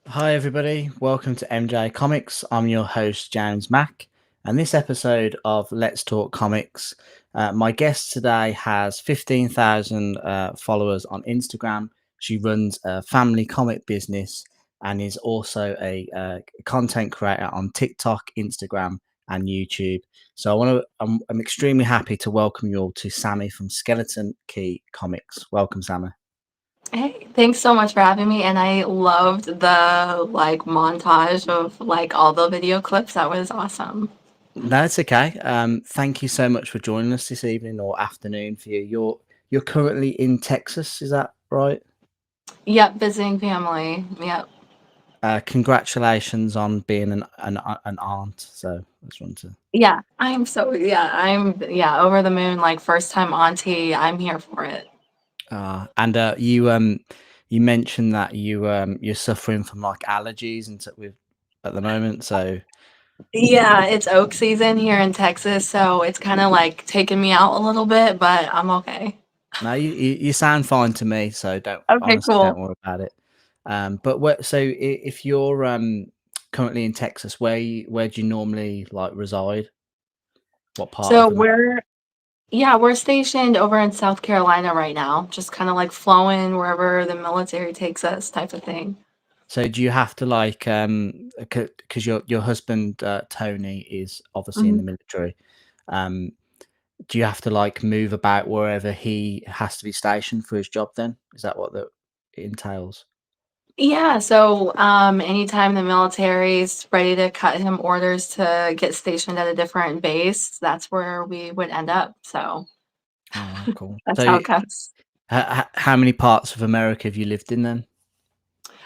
Hi, everybody. Welcome to MJ Comix. I'm your host, James Mack. And this episode of Let's Talk Comics, my guest today has 15,000 followers on Instagram. She runs a family comic business and is also a content creator on TikTok, Instagram, and YouTube. So I'm extremely happy to welcome you all to Sammy from Skeleton Key Comics. Welcome, Sammy. Hey, thanks so much for having me. And I loved the montage of all the video clips. That was awesome. No, it's okay. Thank you so much for joining us this evening or afternoon for you. You're currently in Texas, is that right? Yep, visiting family. Yep. Congratulations on being an aunt. So I just want to. I'm over the moon, like first time auntie. I'm here for it. And you mentioned that you're suffering from like allergies and with at the moment. So Yeah, it's oak season here in Texas, so it's kind of like taking me out a little bit, but I'm okay. no, you sound fine to me. So don't Okay, honestly don't cool. worry about it. But if you're currently in Texas, where do you normally like reside? What part So of America? we're stationed over in South Carolina right now, just kind of like flowing wherever the military takes us type of thing. So do you have to like because your husband Tony is obviously in the Mhm. military. Um, do you have to like move about wherever he has to be stationed for his job? Then is that what that entails? Yeah, so anytime the military's ready to cut him orders to get stationed at a different base, that's where we would end up. So Oh, cool. that's So how it goes. how many parts of America have you lived in then?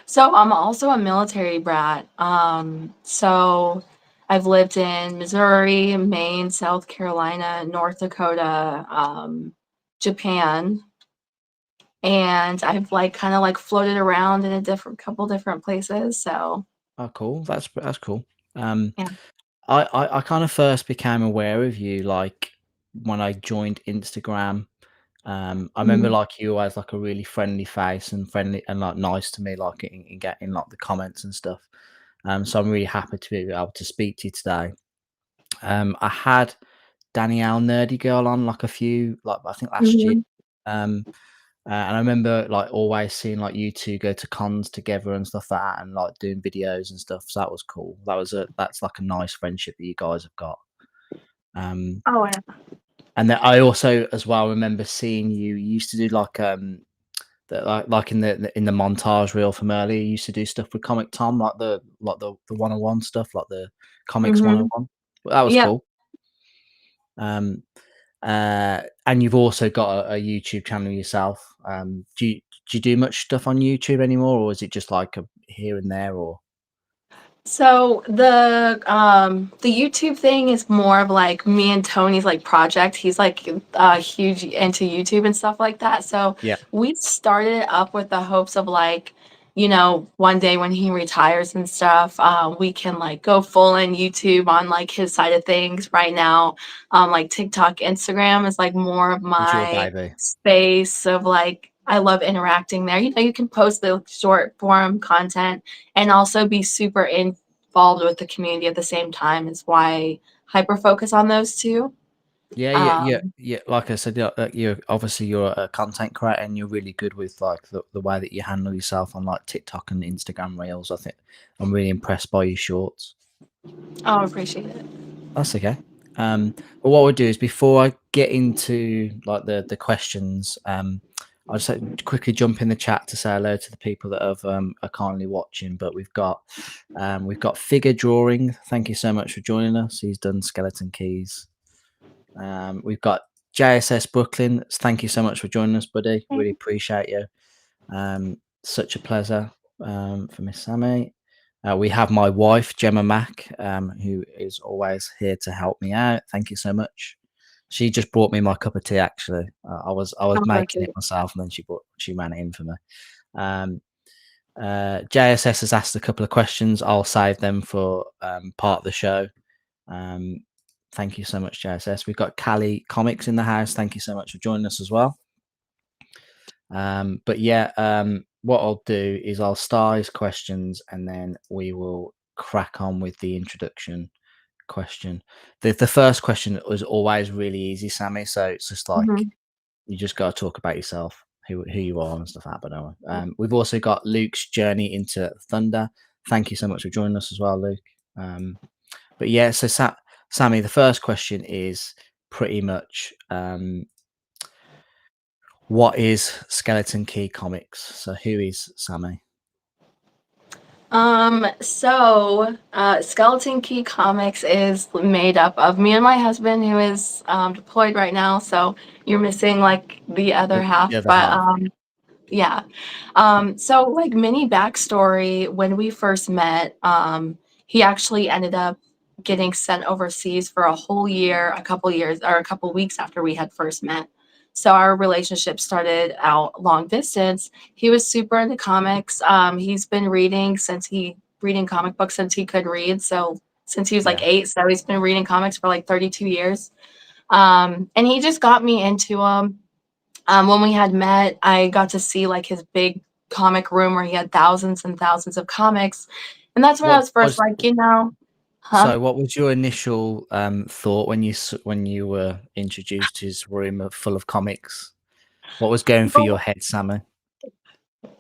So I'm also a military brat. So I've lived in Missouri, Maine, South Carolina, North Dakota, Japan, and I've like kind of like floated around in a different couple different places. So Oh, cool. That's cool. Um, yeah. I kind of first became aware of you like when I joined Instagram. I remember Mhm. like you always like a really friendly face and friendly and like nice to me, like in getting like the comments and stuff. So I'm really happy to be able to speak to you today. I had Danielle Nerdy Girl on like a few, like I think last year. Mhm. Um, and I remember like always seeing like you two go to cons together and stuff like that, and like doing videos and stuff. So that was cool. That's like a nice friendship that you guys have got. Um, Oh, yeah. and then I also as well remember seeing you used to do like that like in the montage reel from earlier. You used to do stuff with Comic Tom, like the 101 stuff, like the comics Mhm. 101. That was Yep. cool. Um, and you've also got a YouTube channel yourself. Do you do much stuff on YouTube anymore, or is it just like a here and there? Or So the YouTube thing is more of like me and Tony's like project. He's like huge into YouTube and stuff like that. So yeah, we started it up with the hopes of like, one day when he retires and stuff, we can like go full in YouTube on like his side of things. Right now, like TikTok, Instagram is like more of it's your my baby. space of like I love interacting there. You can post the short form content and also be super involved with the community at the same time is why hyper focus on those two. Yeah, yeah, yeah, Um, yeah. Like I said, you're a content creator, and you're really good with like the way that you handle yourself on like TikTok and Instagram Reels. I think I'm really impressed by your shorts. oh, I appreciate it. That's okay. But what we'll do is before I get into like the questions, I'll just quickly jump in the chat to say hello to the people that have are kindly watching. But we've got figure drawing. Thank you so much for joining us. He's done skeleton keys. We've got JSS Brooklyn. Thank you so much for joining us, buddy. Really appreciate you. Such a pleasure for Miss Sammy. We have my wife, Gemma Mack, who is always here to help me out. Thank you so much. She just brought me my cup of tea. Actually, I was Oh, so making it sweet. myself, and then she ran it in for me. Um, JSS has asked a couple of questions. I'll save them for part of the show. Um, thank you so much, JSS. We've got Callie Comics in the house. Thank you so much for joining us as well. But yeah, what I'll do is I'll start his questions and then we will crack on with the introduction question. The first question was always really easy, Sammy. So it's just like Mhm. you just got to talk about yourself, who you are and stuff like that. But no, we've also got Luke's journey into Thunder. Thank you so much for joining us as well, Luke. But yeah, so Sammy, the first question is pretty much what is Skeleton Key Comics? So who is Sammy? Skeleton Key Comics is made up of me and my husband, who is deployed right now. So you're missing like the other The half, other but half. yeah. Like mini backstory, when we first met, he actually ended up getting sent overseas for a whole year, a couple years, or a couple weeks after we had first met. So our relationship started out long distance. He was super into comics. He's been reading comic books since he could read. So since he was like Yeah. 8, so he's been reading comics for like 32 years. And he just got me into them. When we had met, I got to see like his big comic room where he had thousands and thousands of comics. And that's when I What was first was like, huh? so? What was your initial thought when when you were introduced to his room full of comics? What was going through your Well, head, Sammy?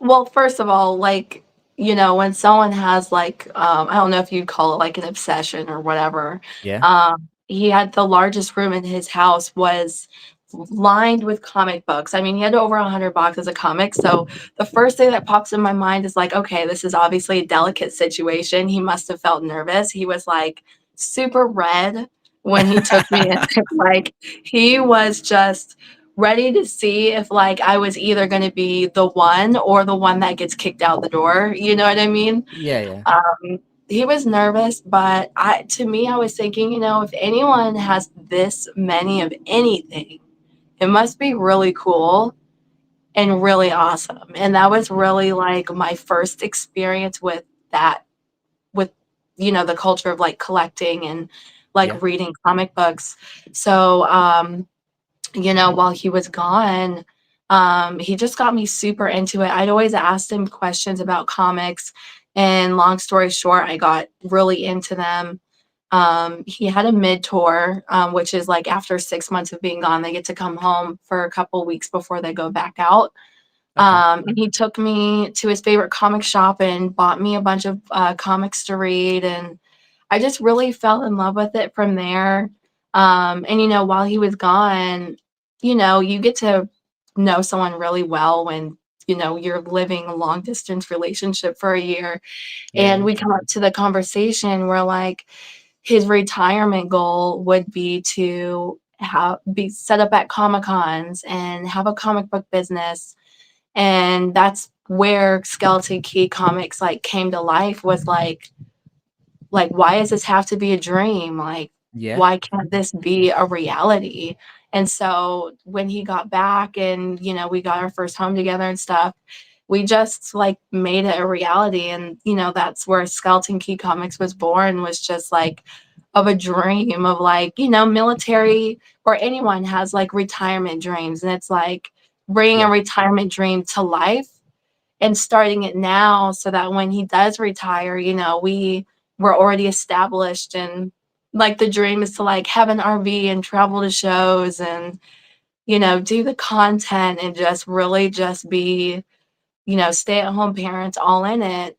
Well, first of all, like, when someone has like, I don't know if you'd call it like an obsession or whatever. Yeah. He had the largest room in his house was lined with comic books. I mean, he had over 100 boxes of comics. So the first thing that pops in my mind is like, okay, this is obviously a delicate situation. He must have felt nervous. He was like super red when he took me in. Like, he was just ready to see if like I was either going to be the one or the one that gets kicked out the door. You know what I mean? Yeah, yeah, Um, he was nervous, but to me, I was thinking, if anyone has this many of anything, it must be really cool and really awesome. And that was really like my first experience with that, with, the culture of like collecting and yeah. like reading comic books. So, while he was gone, he just got me super into it. I'd always asked him questions about comics, and long story short, I got really into them. He had a mid tour, which is like after 6 months of being gone, they get to come home for a couple weeks before they go back out. Okay. And he took me to his favorite comic shop and bought me a bunch of comics to read, and I just really fell in love with it from there. And while he was gone, you get to know someone really well when you're living a long distance relationship for a year. Yeah, And yeah, we come up to the conversation where like his retirement goal would be to have be set up at comic cons and have a comic book business, and that's where Skeleton Key Comics like came to life. Was like, why does this have to be a dream? Like, yeah, why can't this be a reality? And so when he got back and, we got our first home together and stuff, we just like made it a reality. And, that's where Skeleton Key Comics was born, was just like of a dream of like, military or anyone has like retirement dreams. And it's like bringing a yeah, retirement dream to life and starting it now so that when he does retire, we're already established, and like the dream is to like have an RV and travel to shows and do the content and just really just be stay at home parents all in it.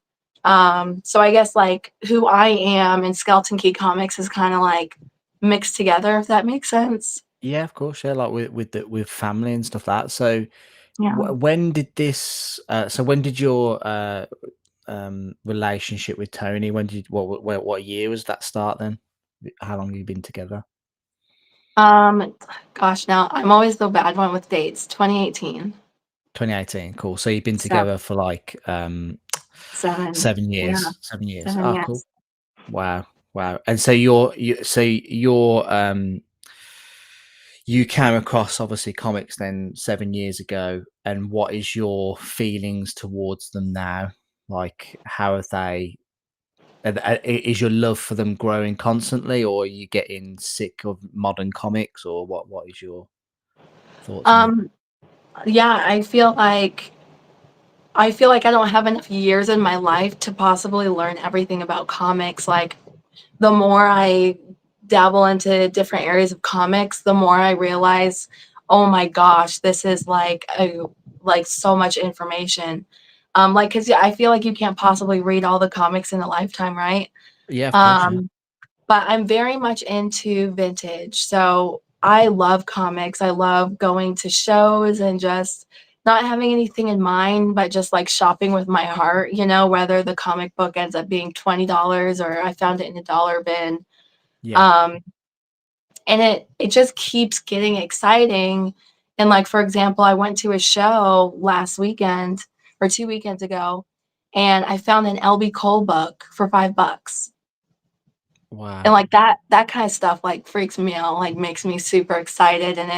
So I guess like who I am and Skeleton Key Comics is kind of like mixed together, if that makes sense. yeah. Of course, yeah. Like with family and stuff like that. So Yeah. when did this? So when did your relationship with Tony? When did what year was that start? Then how long have you been together? Um, Gosh, now I'm always the bad one with dates. 2018. 2018. Cool. So you've been So together for like 7. seven Yeah, years. 7 years. 7 Oh, cool. years. Wow. Wow. And so you came across obviously comics then 7 years ago, and what is your feelings towards them now? Like, how have they? Is your love for them growing constantly, or are you getting sick of modern comics, or what? What is your thoughts on it? Um, yeah, I feel like I feel like I don't have enough years in my life to possibly learn everything about comics. Like, the more I dabble into different areas of comics, the more I realize, oh my gosh, this is like so much information. Like, cause I feel like you can't possibly read all the comics in a lifetime, right? Yeah, of course. Yeah. Um, but I'm very much into vintage. So I love comics. I love going to shows and just not having anything in mind, but just like shopping with my heart, whether the comic book ends up being $20 or I found it in a dollar bin. Yeah. Um, and it just keeps getting exciting. And like, for example, I went to a show last weekend or 2 weekends ago, and I found an LB Cole book for $5. And Wow. like that kind of stuff like freaks me out, like makes me super excited, and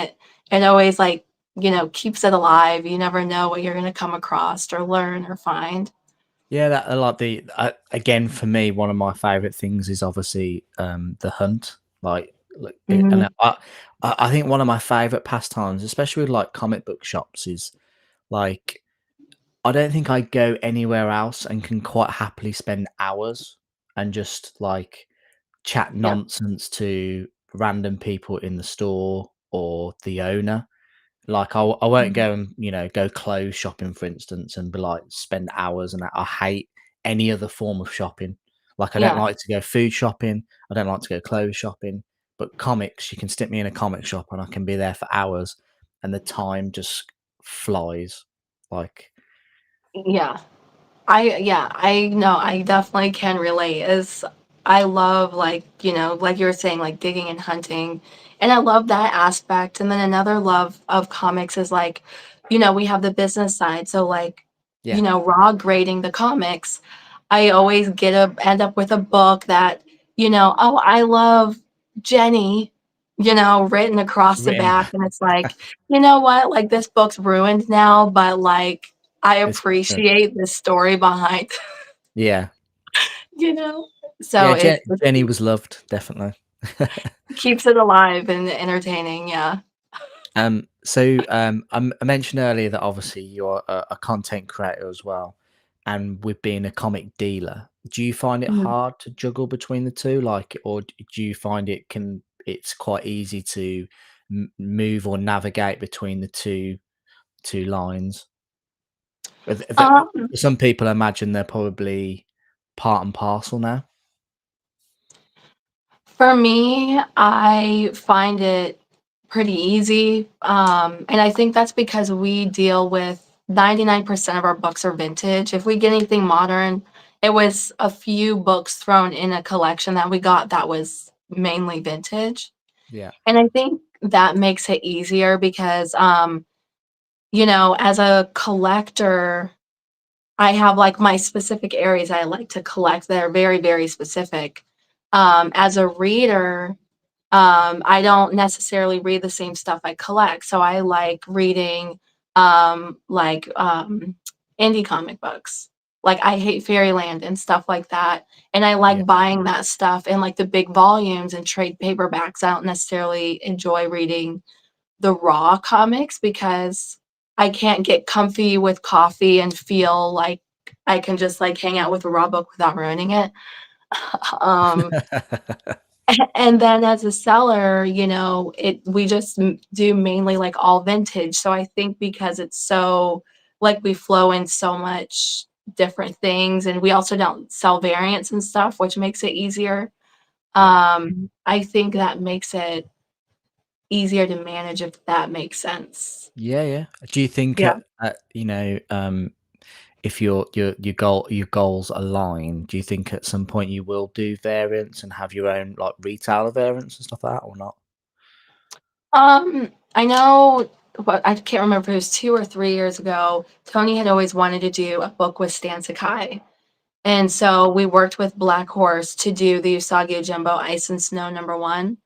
it always like, keeps it alive. You never know what you're going to come across or learn or find. Yeah, that I like the again for me. One of my favorite things is obviously the hunt. And Mhm. I think one of my favorite pastimes, especially with like comic book shops, is like I don't think I go anywhere else and can quite happily spend hours and just like chat Yeah. nonsense to random people in the store or the owner. Like I won't Mhm. go and go clothes shopping, for instance, and be like spend hours. And I hate any other form of shopping. Like I don't Yeah. like to go food shopping. I don't like to go clothes shopping. But comics, you can stick me in a comic shop and I can be there for hours, and the time just flies. Like Yeah. I know, I definitely can relate. As I love, like, like you were saying, like digging and hunting. And I love that aspect. And then another love of comics is like, we have the business side. So like, yeah, raw grading the comics, I always end up with a book that, oh, I love Jenny, written across the written. back. And it's like, you know what? Like, this book's ruined now, but like I It's good. appreciate the story behind, Yeah, you know? So yeah. it Jenny was loved, definitely. keeps it alive and entertaining, yeah. I mentioned earlier that obviously you're a content creator as well, and with being a comic dealer, do you find it Mhm. hard to juggle between the two? Like, or do you find it's quite easy to move or navigate between the two lines? Um, For some people, I imagine they're probably part and parcel now. for me, I find it pretty easy, and I think that's because we deal with 99% of our books are vintage. If we get anything modern, it was a few books thrown in a collection that we got that was mainly vintage, Yeah, and I think that makes it easier because, as a collector, I have like my specific areas I like to collect that are very, very specific. As a reader, I don't necessarily read the same stuff I collect. So I like reading indie comic books. Like I hate Fairyland and stuff like that. And I yeah, like buying that stuff in like the big volumes and trade paperbacks. I don't necessarily enjoy reading the raw comics because I can't get comfy with coffee and feel like I can just like hang out with a raw book without ruining it. um, and then as a seller, we just do mainly like all vintage. So I think because it's so like we flow in so much different things, and we also don't sell variants and stuff, which makes it easier. yeah, I think that makes it easier to manage if that makes sense. yeah, yeah. Do you think Yeah. if your goals align, do you think at some point you will do variants and have your own like retailer variants and stuff like that, or not? I know what I can't remember if it was 2 or 3 years ago, Tony had always wanted to do a book with Stan Sakai. And so we worked with Black Horse to do the Usagi Jumbo Ice and Snow #1,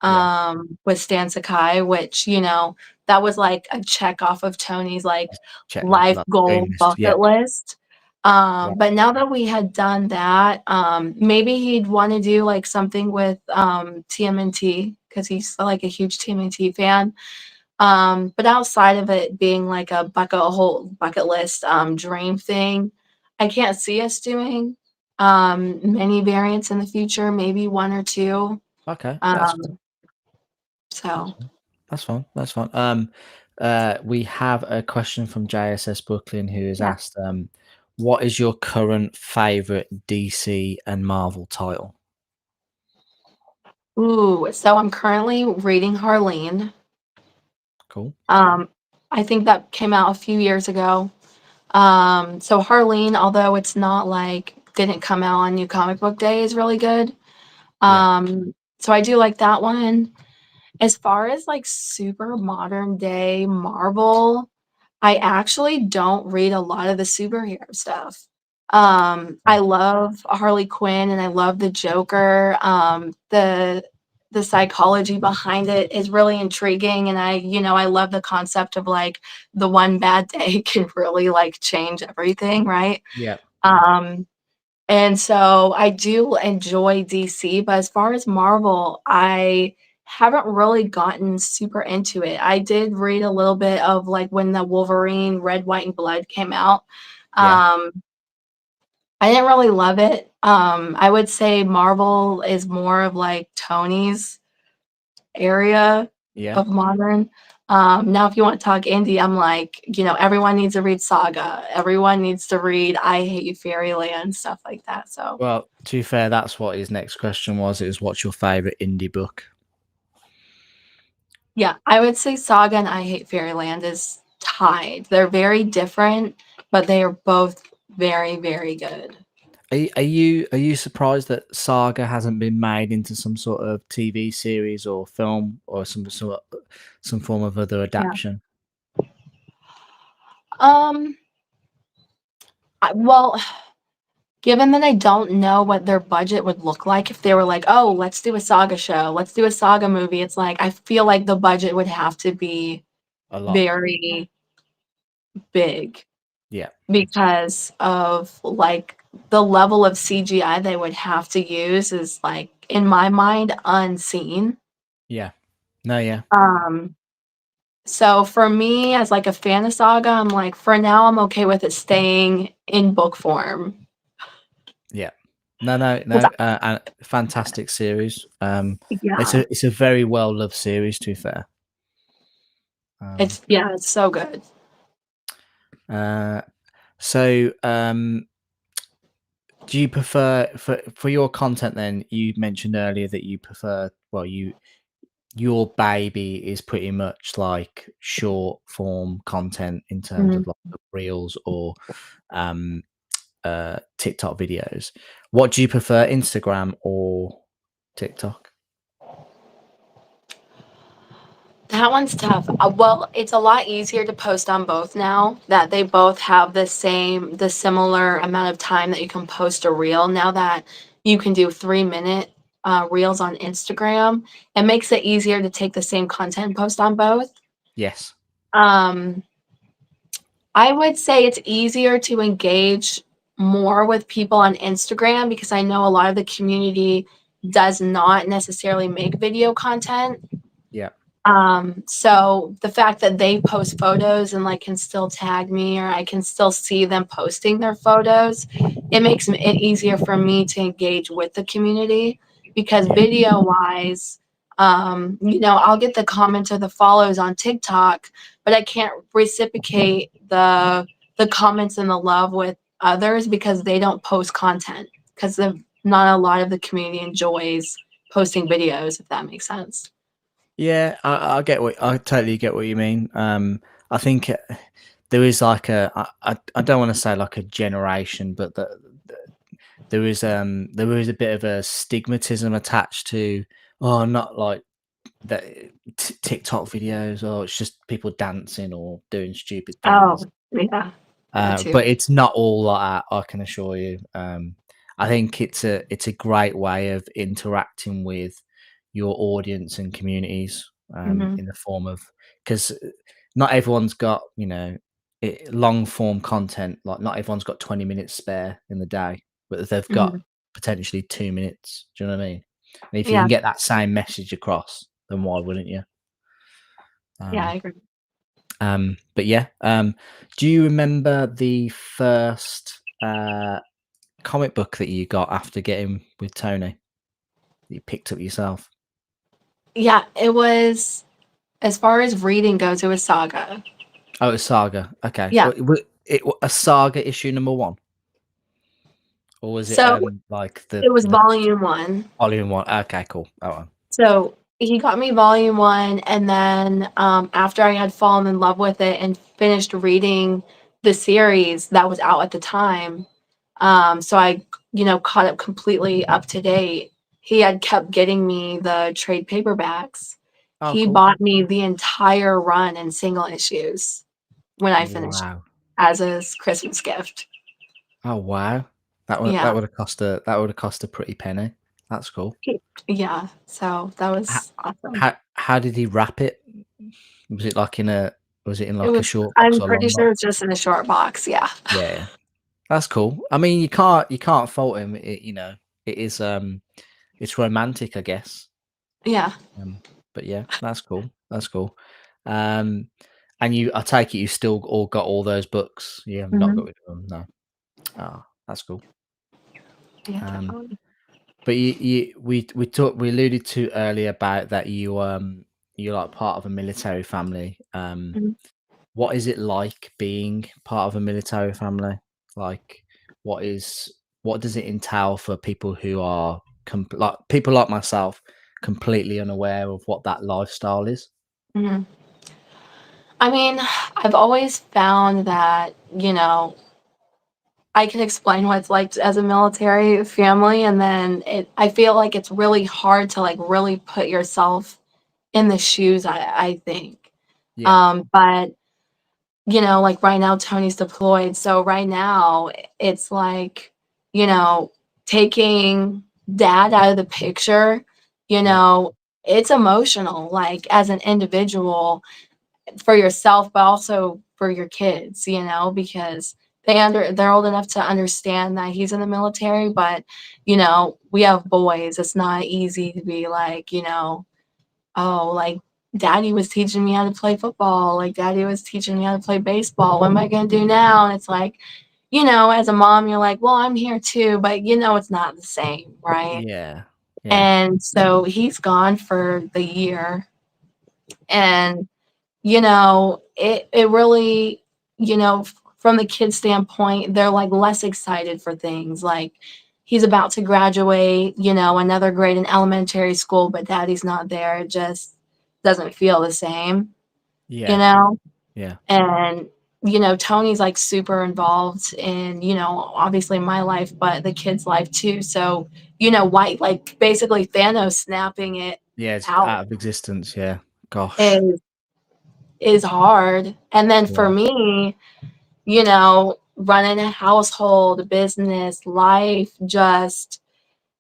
Yeah, with Stan Sakai, which, that was like a check off of Tony's like just checking life like goal dream list. Yeah, bucket list. yeah, But now that we had done that, maybe he'd want to do like something with TMNT because he's like a huge TMNT fan. But outside of it being like a whole bucket list, dream thing, I can't see us doing, many variants in the future, maybe 1 or 2. Okay, that's fine. Um, That's so fine. That's fine. That's fine. We have a question from JSS Brooklyn who has yeah. asked, what is your current favorite DC and Marvel title? Ooh, so I'm currently reading Harleen. Cool. Um, I think that came out a few years ago. So Harleen, although it's not like didn't come out on New Comic Book Day, is really good. Yeah. So I do like that one. As far as like super modern day Marvel, I actually don't read a lot of the superhero stuff. I Yeah. love Harley Quinn and I love the Joker. The psychology behind it is really intriguing, and I love the concept of like the one bad day can really like change everything, right? Yeah. Um, and so I do enjoy DC, but as far as Marvel, I haven't really gotten super into it. I did read a little bit of like when the Wolverine Red, White, and Blood came out. Yeah. Um, I didn't really love it. I would say Marvel is more of like Tony's area Yeah. of modern. Now, if you want to talk indie, I'm like, everyone needs to read Saga. Everyone needs to read I Hate You Fairyland, stuff like that. So Well, to be fair, that's what his next question was. Is what's your favorite indie book? yeah, I would say Saga and I Hate Fairyland is tied. They're very different, but they are both very, very good. Are you surprised that Saga hasn't been made into some sort of TV series or film or some form of other Yeah. adaptation? Um, well, given that I don't know what their budget would look like if they were like, "Oh, let's do a Saga show. Let's do a Saga movie." It's like I feel like the budget would have to be A lot. very big Yeah. because of like the level of CGI they would have to use is like in my mind unseen. Yeah. No. Yeah. Um so for me as like a fan of Saga, I'm like for now I'm okay with it staying in book form. Yeah. No. No. 'Cause No. Fantastic series. It's yeah, a very well loved series. To be fair. Um. it's so good. Uh. So. Do you prefer for your content? Then you mentioned earlier that you prefer. Well, your baby is pretty much like short form content in terms of Mhm. like reels or um TikTok videos. What do you prefer, Instagram or TikTok? That one's tough. Well, it's a lot easier to post on both now that they both have the similar amount of time that you can post a reel. Now that you can do 3-minute reels on Instagram, it makes it easier to take the same content and post on both. Yes. Um, I would say it's easier to engage more with people on Instagram because I know a lot of the community does not necessarily make video content. Yeah. So the fact that they post photos and like can still tag me or I can still see them posting their photos, it makes it easier for me to engage with the community because Yeah. video wise, I'll get the comments or the follows on TikTok, but I can't reciprocate the comments and the love with others because they don't post content because not a lot of the community enjoys posting videos, if that makes sense. Yeah, I totally get what you mean. I think there is like I don't want to say like a generation, but there is a bit of a stigmatism attached to, oh, not like that TikTok videos, or it's just people dancing or doing stupid things. Oh, yeah, that too. But it's not all like that, I can assure you. I think it's a great way of interacting with your audience and communities, Mhm, in the form of, because not everyone's got long form content. Like not everyone's got 20 minutes spare in the day, but they've got mhm. potentially 2 minutes. Do you know what I mean? And if you can Yeah, get that same message across, then why wouldn't you? Yeah, I Um, agree. but yeah, do you remember the first comic book that you got after getting with Tony that you picked up yourself? Yeah, it was as far as reading goes, it was Saga. Oh, it was Saga. Okay, Yeah. a Saga issue number one, or was it So like it was the volume one. volume one? Okay, cool. That one. So he got me volume one, and then after I had fallen in love with it and finished reading the series that was out at the time, so I, caught up completely up to date. He had kept getting me the trade paperbacks. Oh, He cool. bought me the entire run in single issues when I finished Wow. as a Christmas gift. Oh, wow. That Yeah. would have cost a pretty penny. That's cool. Yeah. So that Ho was awesome. how did he wrap it? Was it like in a was it in It like a was, short box I'm or a pretty long sure box? it's just in a short box. Yeah. Yeah, that's cool. I mean, you can't fault him. It is, it's romantic, I guess. Yeah. Um, but yeah, that's cool. That's cool. Um, and I take it you still all got all those books? You have not Hmm. got rid of them? No. Oh, that's cool. Yeah, Um definitely. But we alluded to earlier about that you're like part of a military family. Mhm. What is it like being part of a military family? Like, what is what does it entail for people who are like people like myself, completely unaware of what that lifestyle is? Mhm. I mean, I've always found that, I can explain what it's like as a military family, and then I feel like it's really hard to like really put yourself in the shoes, I think. Yeah, But like right now Tony's deployed. So right now it's like, you know, taking dad out of the picture, you yeah, know, it's emotional, like as an individual for yourself, but also for your kids, because they're old enough to understand that he's in the military, but we have boys. It's not easy to be like, oh, like daddy was teaching me how to play football, like daddy was teaching me how to play baseball. What am I gonna do now? And it's like, as a mom, you're like, well, I'm here too, but it's not the same, right? yeah, yeah, And so he's gone for the year. And it really, from the kid's standpoint, they're like less excited for things. Like he's about to graduate, another grade in elementary school, but daddy's not there. It just doesn't feel the same, you yeah, know? yeah, And, Tony's like super involved in, obviously my life, but the kid's life too. So, white, like basically Thanos snapping it yeah. It's out out of existence. Yeah. Gosh. is hard. And then for Yeah, me, running a household, business, life, just,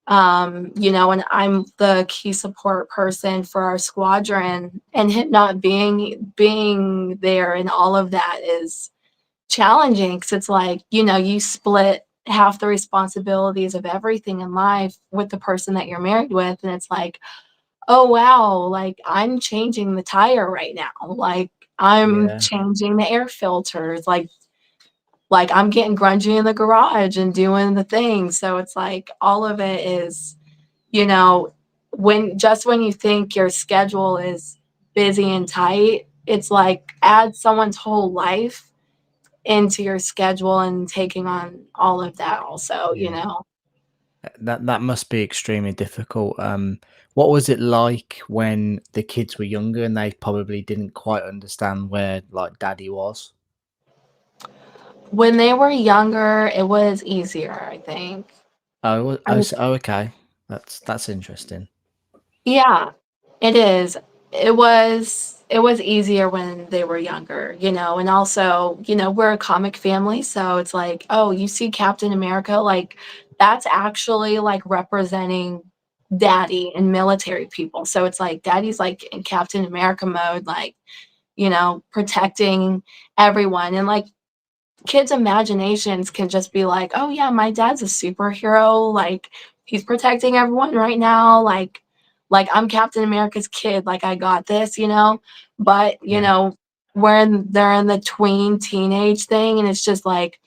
and I'm the key support person for our squadron, and him not being there and all of that is challenging because it's like, you split half the responsibilities of everything in life with the person that you're married with. And it's like, oh wow, like I'm changing the tire right now. Like I'm yeah, changing the air filters. Like I'm getting grungy in the garage and doing the things. So it's like all of it is, you know, when you think your schedule is busy and tight, it's like add someone's whole life into your schedule and taking on all of that also, yeah. you know. That must be extremely difficult. What was it like when the kids were younger and they probably didn't quite understand where like daddy was? When they were younger, it was easier, I think. Oh, I oh, okay. That's interesting. Yeah, it is. It was easier when they were younger, and also, we're a comic family, so it's like, oh, you see Captain America, like that's actually like representing daddy and military people. So it's like daddy's like in Captain America mode, like, protecting everyone. And like kids' imaginations can just be like, oh yeah, my dad's a superhero, like he's protecting everyone right now, like like, I'm Captain America's kid, like, I got this, you know? But, you Yeah, know, when they're in the tween teenage thing, and it's just like,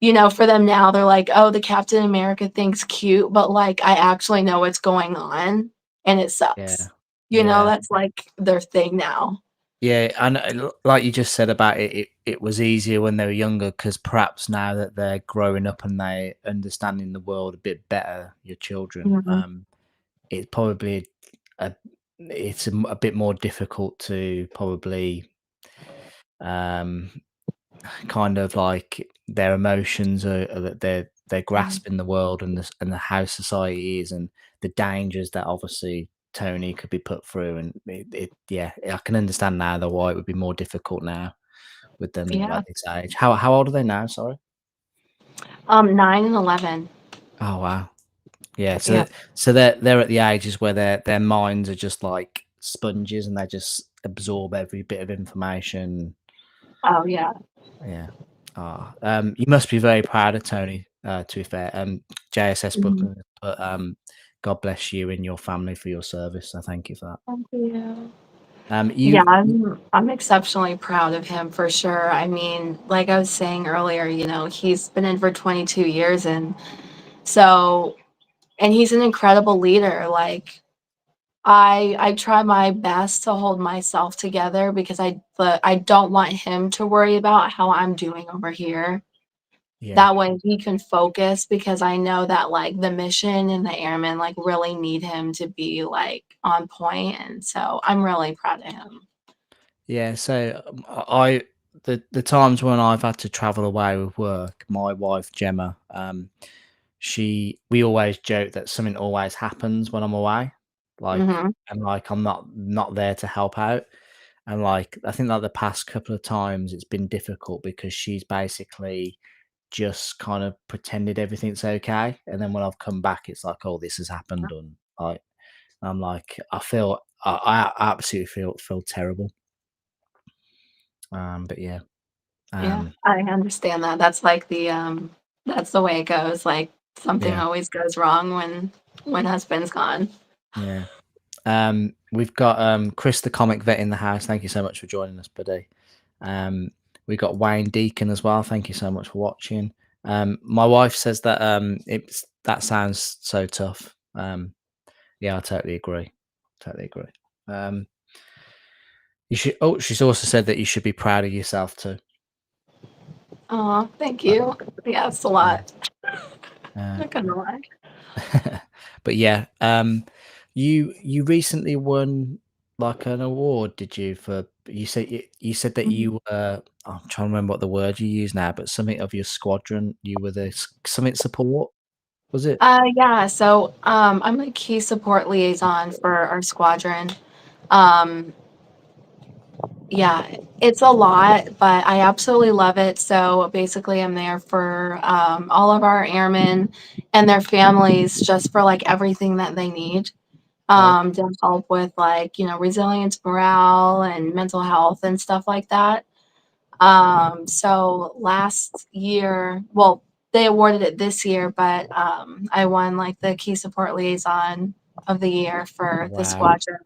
you know, for them now, they're like, "Oh, the Captain America thing's cute," but, like, I actually know what's going on, and it yeah, sucks. You know, yeah. that's, like, their thing now. Yeah, and like you just said about it was easier when they were younger because perhaps now that they're growing up and they understanding the world a bit better, your children, Mhm. it's probably a a bit more difficult to probably um, kind of like their emotions are that they're Mhm. grasping the world and the how society is and the dangers that obviously Tony could be put through and yeah, I can understand now the why it would be more difficult now with them Yeah. at this age. How old are they now? Sorry. 9 and 11. Oh wow. Yeah. Yeah. So they're at the ages where their minds are just like sponges and they just absorb every bit of information. Oh, yeah. Yeah. Ah, you must be very proud of Tony, to be fair. JSS Mhm. Brooklyn has put, God bless you and your family for your service, so thank you for that. Thank you. Yeah, You I'm exceptionally proud of him for sure. I mean, like I was saying earlier, you know, he's been in for 22 years, and so and he's an incredible leader. Like, I try my best to hold myself together because I don't want him to worry about how I'm doing over here. yeah. That way he can focus because I know that, like, the mission and the airmen, like, really need him to be, like, on point, and so I'm really proud of him. Yeah, so, the times when I've had to travel away with work, my wife Gemma, she we always joke that something always happens when I'm away, like, Mhm. and like I'm not there to help out, and like I think like the past couple of times it's been difficult because she's basically just kind of pretended everything's okay, and then when I've come back, it's like, oh, this has happened, and like I'm like I absolutely feel terrible, but yeah. Yeah, Um, I understand that. That's the way it goes, like, something yeah, always goes wrong when husband's gone. yeah. We've got Chris the comic vet in the house. Thank you so much for joining us, buddy. We got Wayne Deacon as well. Thank you so much for watching. My wife says that that sounds so tough. Yeah, I totally agree. Totally agree. Um, you should. Oh, she's also said that you should be proud of yourself too. Aw, thank Uh, you. Yeah, it's a yeah. lot. Uh, Not gonna lie. but yeah, you recently won like an award, did you? For you said that Mhm. you I'm trying to remember what the word you use now, but something of your squadron. You were the something support, was it? Yeah, so, I'm a key support liaison for our squadron. Um, yeah, it's a lot, but I absolutely love it. So, basically, I'm there for, all of our airmen and their families just for, like, everything that they need, Okay. to help with, like, you know, resilience, morale, and mental health and stuff like that. So last year, well, they awarded it this year, but I won like the key support liaison of the year for the Wow. squadron,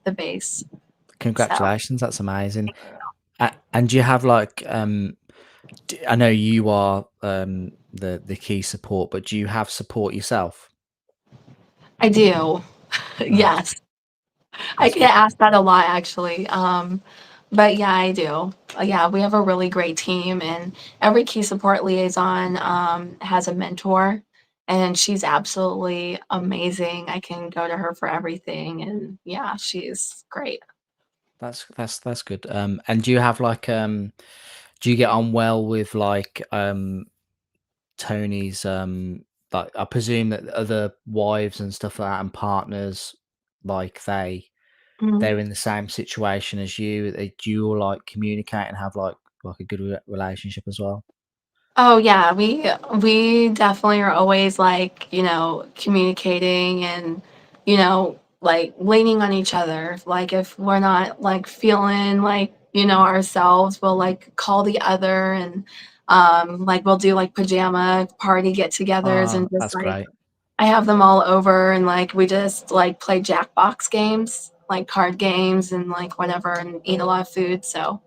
the base. So Congratulations, that's amazing. And do you have like I know you are the key support, but do you have support yourself? I do. Nice. Yes. I That's get good. asked that a lot actually. But yeah, I do. Yeah, we have a really great team, and every key support liaison has a mentor, and she's absolutely amazing. I can go to her for everything, and yeah, she's great. That's good. And do you have like do you get on well with like Tony's like I presume that other wives and stuff like that and partners like Mhm. they're in the same situation as you. Do you all like communicate and have like a good relationship as well? Oh yeah, we definitely are always like, you know, communicating and, you know, like leaning on each other. Like if we're not like feeling like, you know, ourselves, we'll like call the other, and like we'll do like pajama party get-togethers Ah, and just that's like great. I have them all over, and like we just like play Jackbox games, like card games and like whatever, and eat a lot of food. So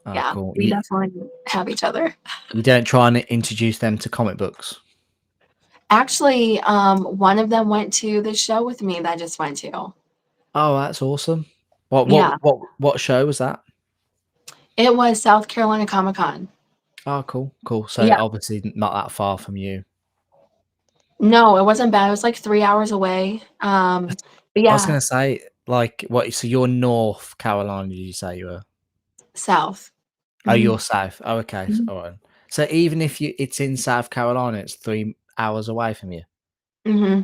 Oh, yeah, cool. we definitely have each other. You don't try and introduce them to comic books? Actually, one of them went to the show with me that I just went to. Oh, that's awesome. What what Yeah, what what show was that? it was South Carolina Comic Con. Oh, cool, cool. So Yeah, obviously not that far from you. no, it wasn't bad. It was like 3 hours away. But I was yeah, gonna say, like, what? So you're North Carolina? Did you say you were? South. Oh, Hmm. you're South. Oh, okay. All right. So even if it's in South Carolina, it's 3 hours away from you. Hmm.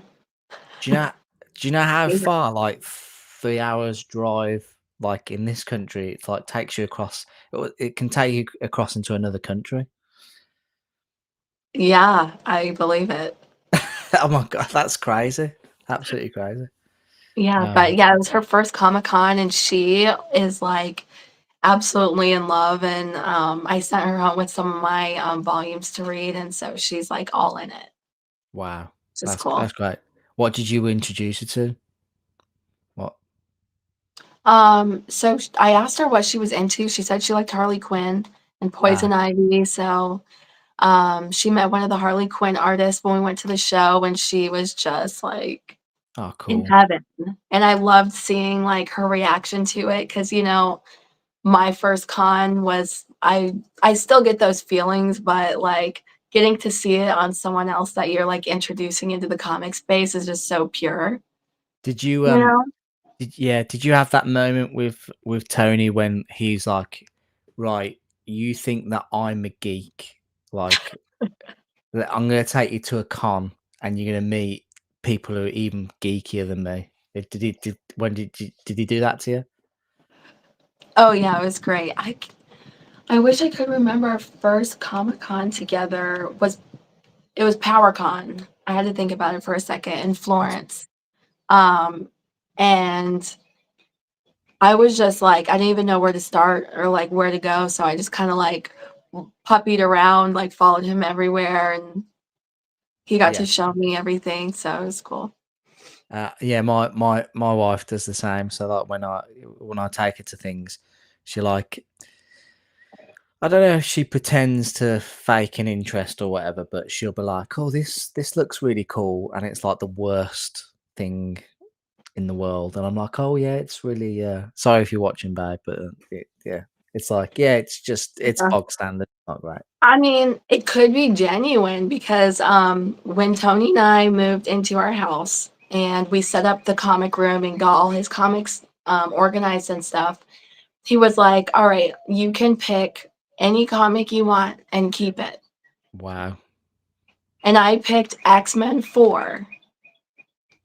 Do you know? Do you know how far, like, 3 hours drive, like in this country, it's like takes you across? It can take you across into another country. Yeah, I believe it. Oh my god, that's crazy! Absolutely crazy. Yeah, but Um, yeah, it was her first Comic Con, and she is like absolutely in love. And I sent her home with some of my volumes to read, and so she's like all in it, wow, which is that's cool. great. What did you introduce her to? What? So I asked her what she was into. She said she liked Harley Quinn and Ah, Poison Ivy. So she met one of the Harley Quinn artists when we went to the show, and she was just like oh, in cool. heaven. And I loved seeing like her reaction to it because my first con was I still get those feelings, but like getting to see it on someone else that you're like introducing into the comic space is just so pure, Did you you know? did you have that moment with Tony when he's like, right, you think that I'm a geek, like that I'm gonna take you to a con and you're gonna meet people who are even geekier than me. Did he do that to you? Oh yeah, it was great. I wish I could remember our first Comic Con together. It was PowerCon. I had to think about it for a second in Florence. Um, and I was just like, I didn't even know where to start or like where to go. So I just kind of like puppied around, like followed him everywhere, and he got to Yeah. show me everything. So it was cool. Yeah, my wife does the same. So like when I take her to things, she like I don't know if she pretends to fake an interest or whatever, but she'll be like, "Oh, this looks really cool," and it's like the worst thing in the world, and I'm like, "Oh yeah, it's really sorry if you're watching, babe, but yeah, it's like yeah, it's Yeah. bog standard, not right." I mean, it could be genuine because when Tony and I moved into our house and we set up the comic room and got all his comics organized and stuff, he was like, "All right, you can pick any comic you want and keep it." Wow. And I picked X-Men 4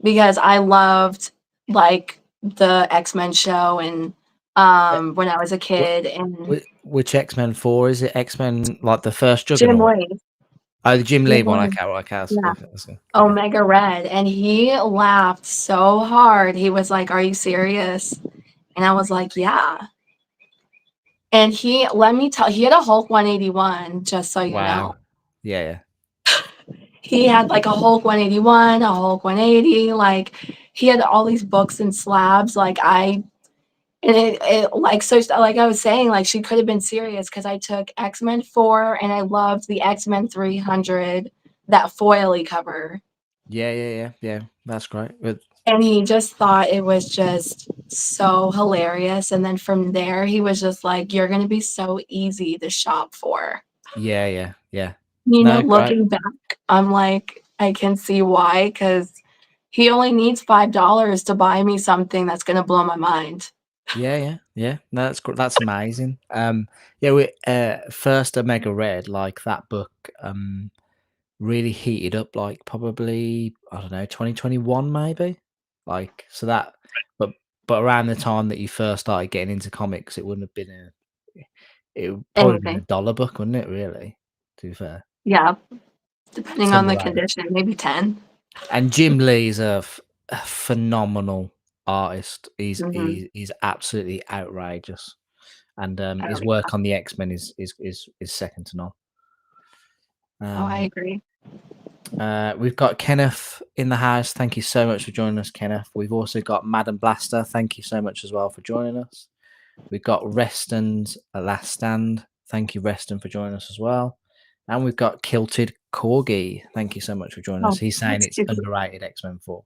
because I loved like the X-Men show and Eh, when I was a wh- kid, and which X Men four is it? X Men like the first Jim Juggernaut? Lee. Oh, the Jim Jim Lee one. Lee. Okay, well, okay, Yeah. okay. Omega Red, and he laughed so hard. He was like, "Are you serious?" And I was like, "Yeah." And he had a Hulk 181, just so you Wow. know. Yeah, yeah, He had like a Hulk 181, a Hulk 180, like he had all these books and slabs. And it like so like I was saying, like she could have been serious because I took X-Men 4 and I loved the X-Men 300, that foily cover. yeah. That's great. But And he just thought it was just so hilarious. And then from there, he was just like, "You're going to be so easy to shop for." yeah. You know, No, great. looking back, I'm like, I can see why, because he only needs $5 to buy me something that's going to blow my mind. Yeah. No, that's amazing. Yeah, we first Omega Red, like that book, really heated up, like probably I don't know, 2021 maybe. Like so that, but around the time that you first started getting into comics, it wouldn't have been it would probably have been a Anything. dollar book, wouldn't it? Really, to be fair, Yeah, depending on something the like that. condition, maybe 10. And Jim Lee's a phenomenal artist. Mhm. He's absolutely outrageous, and Oh, his yeah. work on the X Men is second to none. Oh, I Um, agree. We've got Kenneth in the house. Thank you so much for joining us, Kenneth. We've also got Madam Blaster. Thank you so much as well for joining us. We've got Reston's Last Stand. Thank you, Reston, for joining us as well. And we've got Kilted Corgi. Thank you so much for joining us. Oh, He's saying that's it's cute. underrated X-Men 4.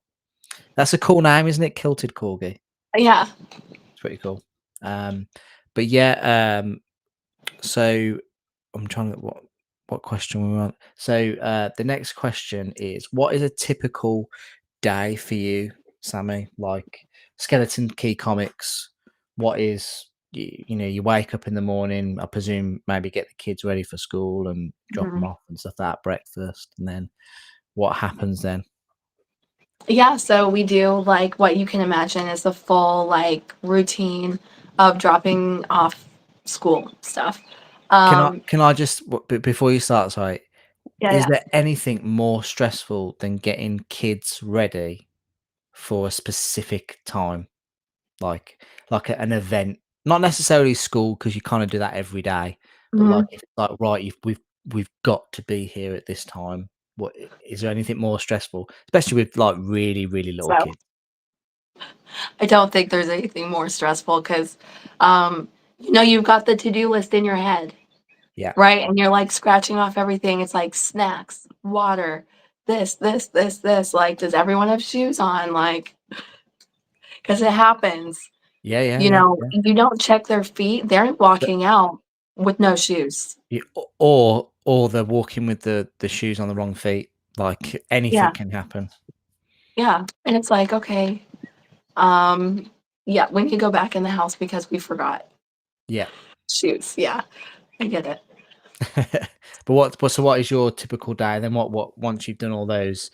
That's a cool name, isn't it? Kilted Corgi. Yeah. It's pretty cool. Um, but yeah, so I'm trying to what question we want. So the next question is, what is a typical day for you, Sammy? Like Skeleton Key Comics, what is you know, you wake up in the morning, I presume maybe get the kids ready for school and drop them Mhm. off and stuff like that, breakfast, and then what happens then? Yeah, so we do like what you can imagine is the full like routine of dropping off school stuff. Um, Can I just before you start, sorry, yeah, is yeah. there anything more stressful than getting kids ready for a specific time? An event, not necessarily school because you kind of do that every day, but like Mhm. if it's like right, we've got to be here at this time. What is there anything more stressful, especially with like really little So kids? I don't think there's anything more stressful because, um, you know, you've got the to-do list in your head, Yeah, right? And you're like scratching off everything. It's like snacks, water, this. Like, does everyone have shoes on? Like, because it happens. yeah, yeah, You yeah, know, yeah. you don't check their feet. They're But walking out with no shoes. or they're walking with the shoes on the wrong feet. Like anything Yeah, can happen. yeah. And it's like, okay, um, yeah, we need to go back in the house because we forgot Yeah. shoes. Yeah, I get it. But what is your typical day? Then what once you've done all those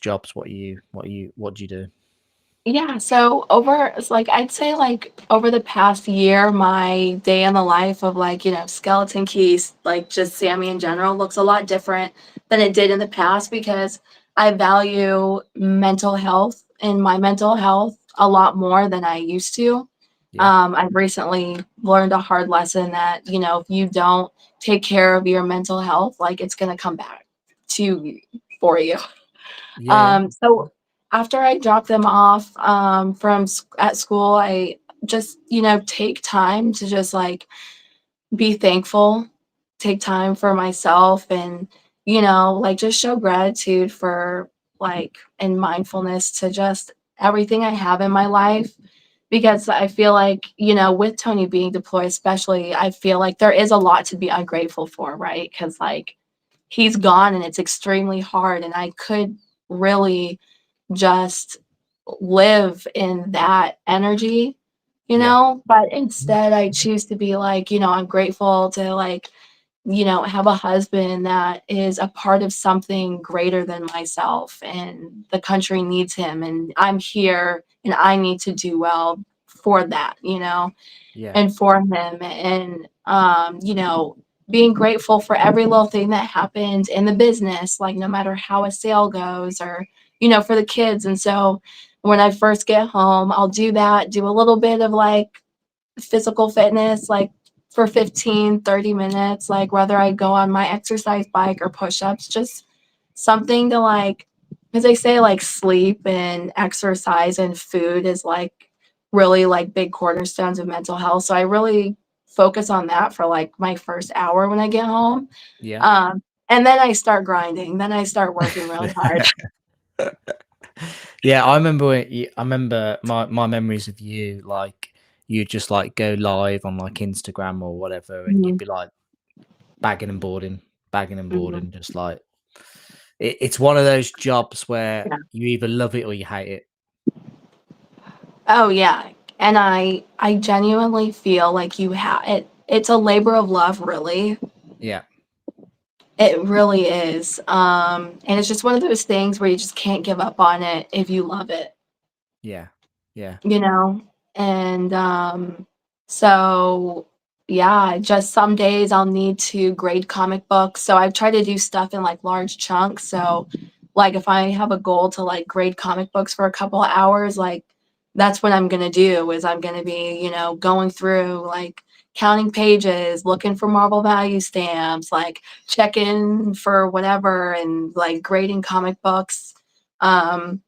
jobs, what do you do? Yeah, so over it's like I'd say like over the past year, my day in the life of like, you know, Skeleton Keys, like just Sammy in general, looks a lot different than it did in the past because I value mental health and my mental health a lot more than I used to. Yeah. I've recently learned a hard lesson that, you know, if you don't take care of your mental health, like it's gonna come back to you for you. Yeah, yeah. So after I drop them off at school, I just, you know, take time to just like be thankful, take time for myself, and, you know, like just show gratitude for like and mindfulness to just everything I have in my life. Because I feel like, you know, with Tony being deployed, especially, I feel like there is a lot to be ungrateful for, right? Because like he's gone and it's extremely hard, and I could really just live in that energy, you Yeah. know? But Mhm. instead, I choose to be like, you know, I'm grateful to like, you know, have a husband that is a part of something greater than myself, and the country needs him, and I'm here, and I need to do well for that, you know? Yeah. And for him, and you know, being grateful for every little thing that happened in the business, like no matter how a sale goes, or you know, for the kids. And so when I first get home, I'll do that, do a little bit of like physical fitness, like for 15-30 minutes, like whether I go on my exercise bike or push-ups, just something to like, because they say like sleep and exercise and food is like really like big cornerstones of mental health. So I really focus on that for like my first hour when I get home. Yeah. Um, and then I start grinding. Then I start working really hard. Yeah, I remember my memories of you, like, you'd just, like, go live on, like, Instagram or whatever, and you'd Mhm, be, like, bagging and mhm. boarding, just, like it's one of those jobs where Yeah. you either love it or you hate it. Oh yeah. And I genuinely feel like you have it. It's a labor of love, really. Yeah, It really is. And it's just one of those things where you just can't give up on it if you love it, yeah, yeah, you know? And so yeah, just some days I'll need to grade comic books. So I've tried to do stuff in like large chunks. So like if I have a goal to like grade comic books for a couple of hours, like that's what I'm gonna do is I'm gonna be, going through, like, counting pages, looking for Marvel value stamps, like, checking for whatever and, like, grading comic books, um,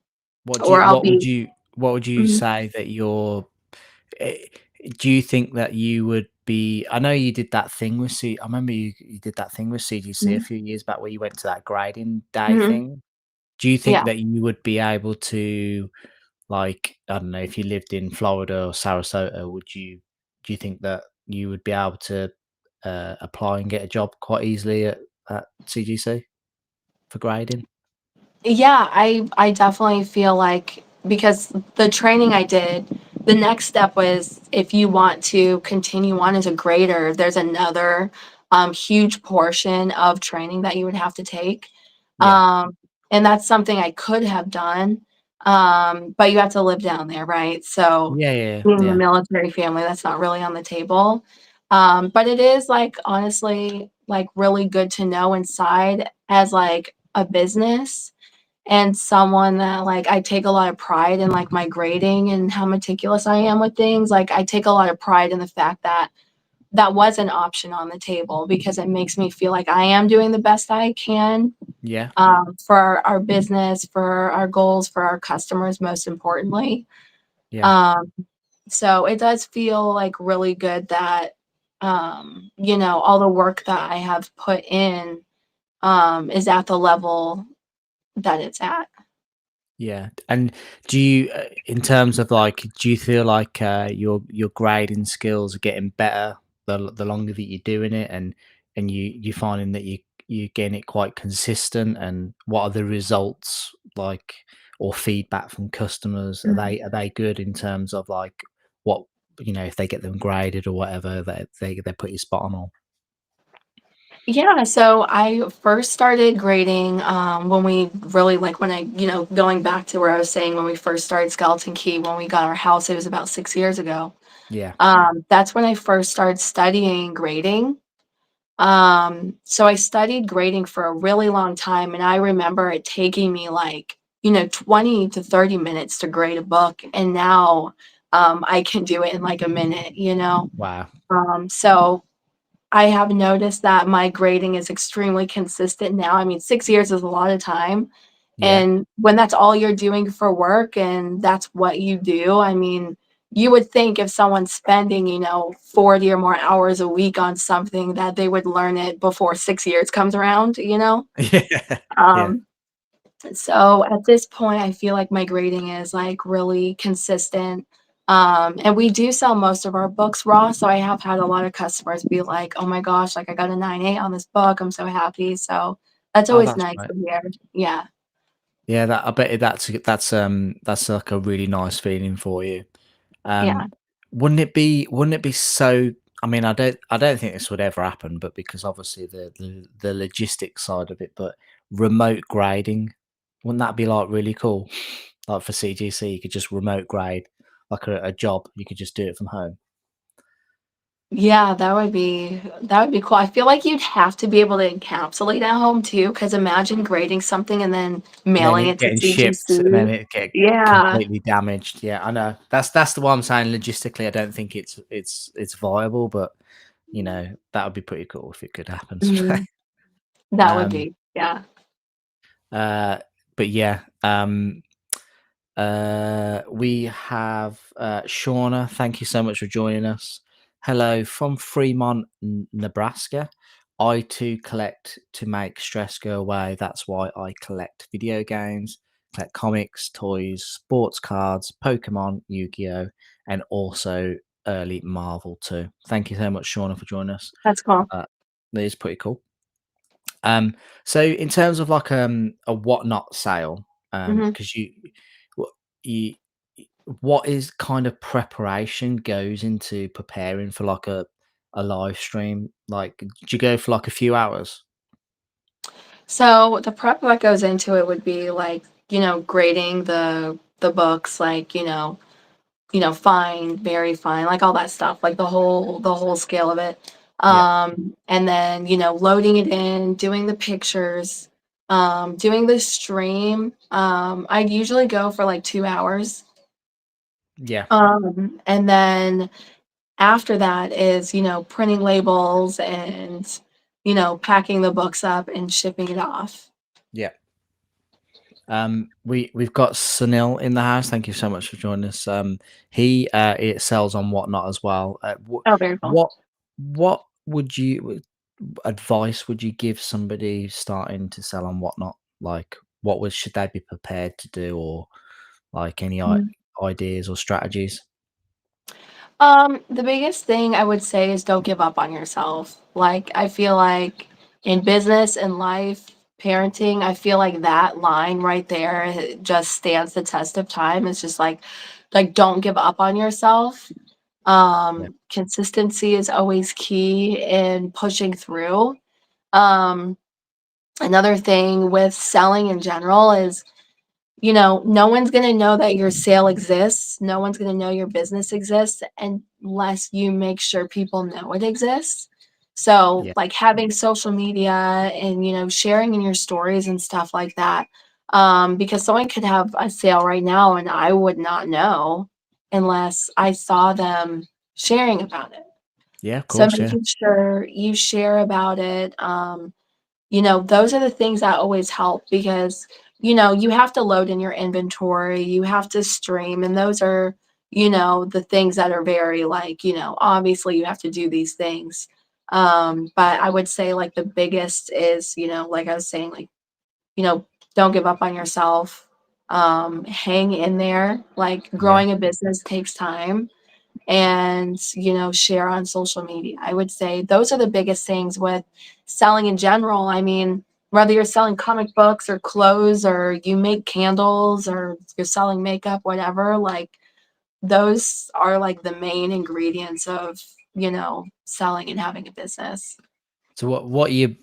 What do or you I'll be what would you mhm, say that you're eh, do you think that you would be I know you did that thing with I remember you did that thing with CGC a mhm, few years back where you went to that grading day mhm, thing. Do you think yeah. that you would be able to, like, I don't know, if you lived in Florida or Sarasota, do you think that you would be able to, apply and get a job quite easily at CGC for grading? Yeah, I definitely feel like because the training I did, the next step was if you want to continue on as a grader, there's another huge portion of training that you would have to take. Yeah. Um, and that's something I could have done. But you have to live down there, right? So Yeah, yeah, yeah, being a yeah. military family, that's not really on the table. But it is like honestly like really good to know inside as like a business and someone that like I take a lot of pride in like my grading and how meticulous I am with things. Like I take a lot of pride in the fact that that was an option on the table because it makes me feel like I am doing the best I can Yeah, for our business, for our goals, for our customers, most importantly. yeah. Um, so it does feel like really good that all the work that I have put in is at the level that it's at. Yeah, and do you, in terms of like, do you feel like your grading skills are getting better the longer that you're doing it, and you finding that you getting it quite consistent, and what are the results like, or feedback from customers? Are they good in terms of like what if they get them graded or whatever that they put you spot on or Yeah, so I first started grading when we really like when going back to where I was saying when we first started Skeleton Key when we got our house, it was about 6 years ago. yeah, That's when I first started studying grading. So I studied grading for a really long time, and I remember it taking me like 20 to 30 minutes to grade a book, and now I can do it in like a minute. wow, So I have noticed that my grading is extremely consistent now. I mean, 6 years is a lot of time, yeah. and when that's all you're doing for work and that's what you do, I mean, you would think if someone's spending, 40 or more hours a week on something that they would learn it before 6 years comes around? Yeah, yeah. Um, so at this point, I feel like my grading is like really consistent. And we do sell most of our books raw. So I have had a lot of customers be like, oh my gosh, like I got a 9.8 on this book. I'm so happy. So that's Oh, always that's nice right. to hear. Yeah. Yeah, that I bet that's like a really nice feeling for you. Yeah. Um, wouldn't it be so, I mean, I don't think this would ever happen, but because obviously the logistics side of it, but remote grading, wouldn't that be like really cool? Like for CGC, you could just remote grade like a job. You could just do it from home, Yeah, that would be cool. I feel like you'd have to be able to encapsulate at home too, because imagine grading something and then and then mailing it it to getting shipped, and then CGC. it get Yeah. completely damaged. Yeah, I know. That's the one I'm saying. Logistically, I don't think it's viable, but that would be pretty cool if it could happen. Mhm. That would um, be. Yeah. uh, but yeah, we have Shauna. Thank you so much for joining us. Hello from Fremont, Nebraska. I too collect to make stress go away. That's why I collect video games, collect comics, toys, sports cards, Pokemon, Yu-Gi-Oh, and also early Marvel too. Thank you so much, Shauna, for joining us. That's cool. Uh, that is pretty cool. So in terms of like a whatnot sale, Mhm. because what you what is kind of preparation goes into preparing for like a live stream? Like, do you go for like a few hours? So the prep that goes into it would be like, grading the books, like, fine, very fine, like all that stuff, like the whole scale of it. Yeah. And then, loading it in, doing the pictures, doing the stream. I'd usually go for like 2 hours. Yeah. And then after that is, printing labels and, packing the books up and shipping it off. Yeah. We've got Sunil in the house. Thank you so much for joining us. He it sells on Whatnot as well. Oh, very cool. What would you advice would you give somebody starting to sell on Whatnot? Like, what was should they be prepared to do, or like any ideas or strategies? The biggest thing I would say is don't give up on yourself. Like, I feel like in business and life, parenting, I feel like that line right there just stands the test of time. It's just like don't give up on yourself. Yeah, Consistency is always key in pushing through. Um, Another thing with selling in general is no one's going to know that your sale exists. No one's going to know your business exists unless you make sure people know it exists. So, yeah, like having social media and, sharing in your stories and stuff like that. Because someone could have a sale right now and I would not know unless I saw them sharing about it. yeah. Of So, course, yeah, making sure you share about it. Those are the things that always help because, you have to load in your inventory, you have to stream, and those are, the things that are very like, obviously you have to do these things. But I would say like the biggest is, like I was saying, like, you know, don't give up on yourself. Hang in there. Like yeah. growing a business takes time and share on social media. I would say those are the biggest things with selling in general. I mean, whether you're selling comic books or clothes or you make candles or you're selling makeup, whatever, like those are like the main ingredients of selling and having a business. So what you're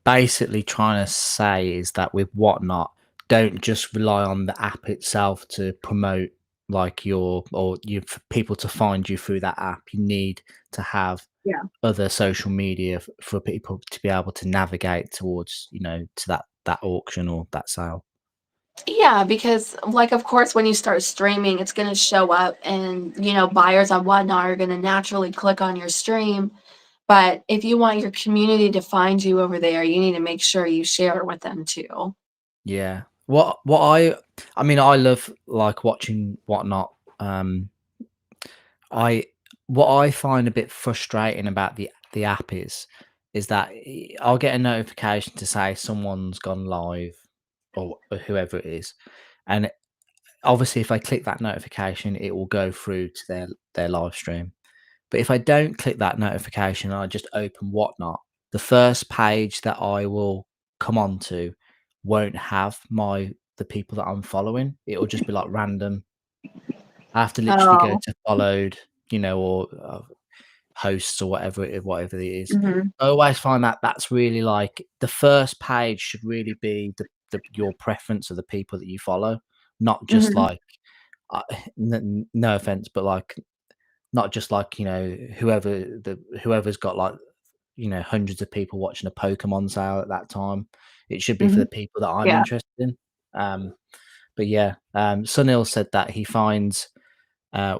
basically trying to say is that with Whatnot, don't just rely on the app itself to promote like your or you for people to find you through that app. You need to have Yeah. other social media for people to be able to navigate towards, to that auction or that sale. Yeah, because like of course when you start streaming, it's gonna show up and buyers on whatnot are gonna naturally click on your stream. But if you want your community to find you over there, you need to make sure you share it with them too. Yeah. I mean, I love like watching Whatnot. I what I find a bit frustrating about the app is that I'll get a notification to say someone's gone live or whoever it is, and obviously if I click that notification, it will go through to their live stream. But if I don't click that notification and I just open Whatnot, the first page that I will come onto won't have the people that I'm following. It will just be like random. I have to literally go Oh. to followed, or hosts or whatever it is. Mhm. I always find that that's really like the first page should really be your preference of the people that you follow, not just Mhm. like uh, no offense, but like not just like whoever's got like hundreds of people watching a Pokemon sale at that time. It should be for the Mhm. people that I'm Yeah. interested in. But yeah, Sunil said that he finds uh,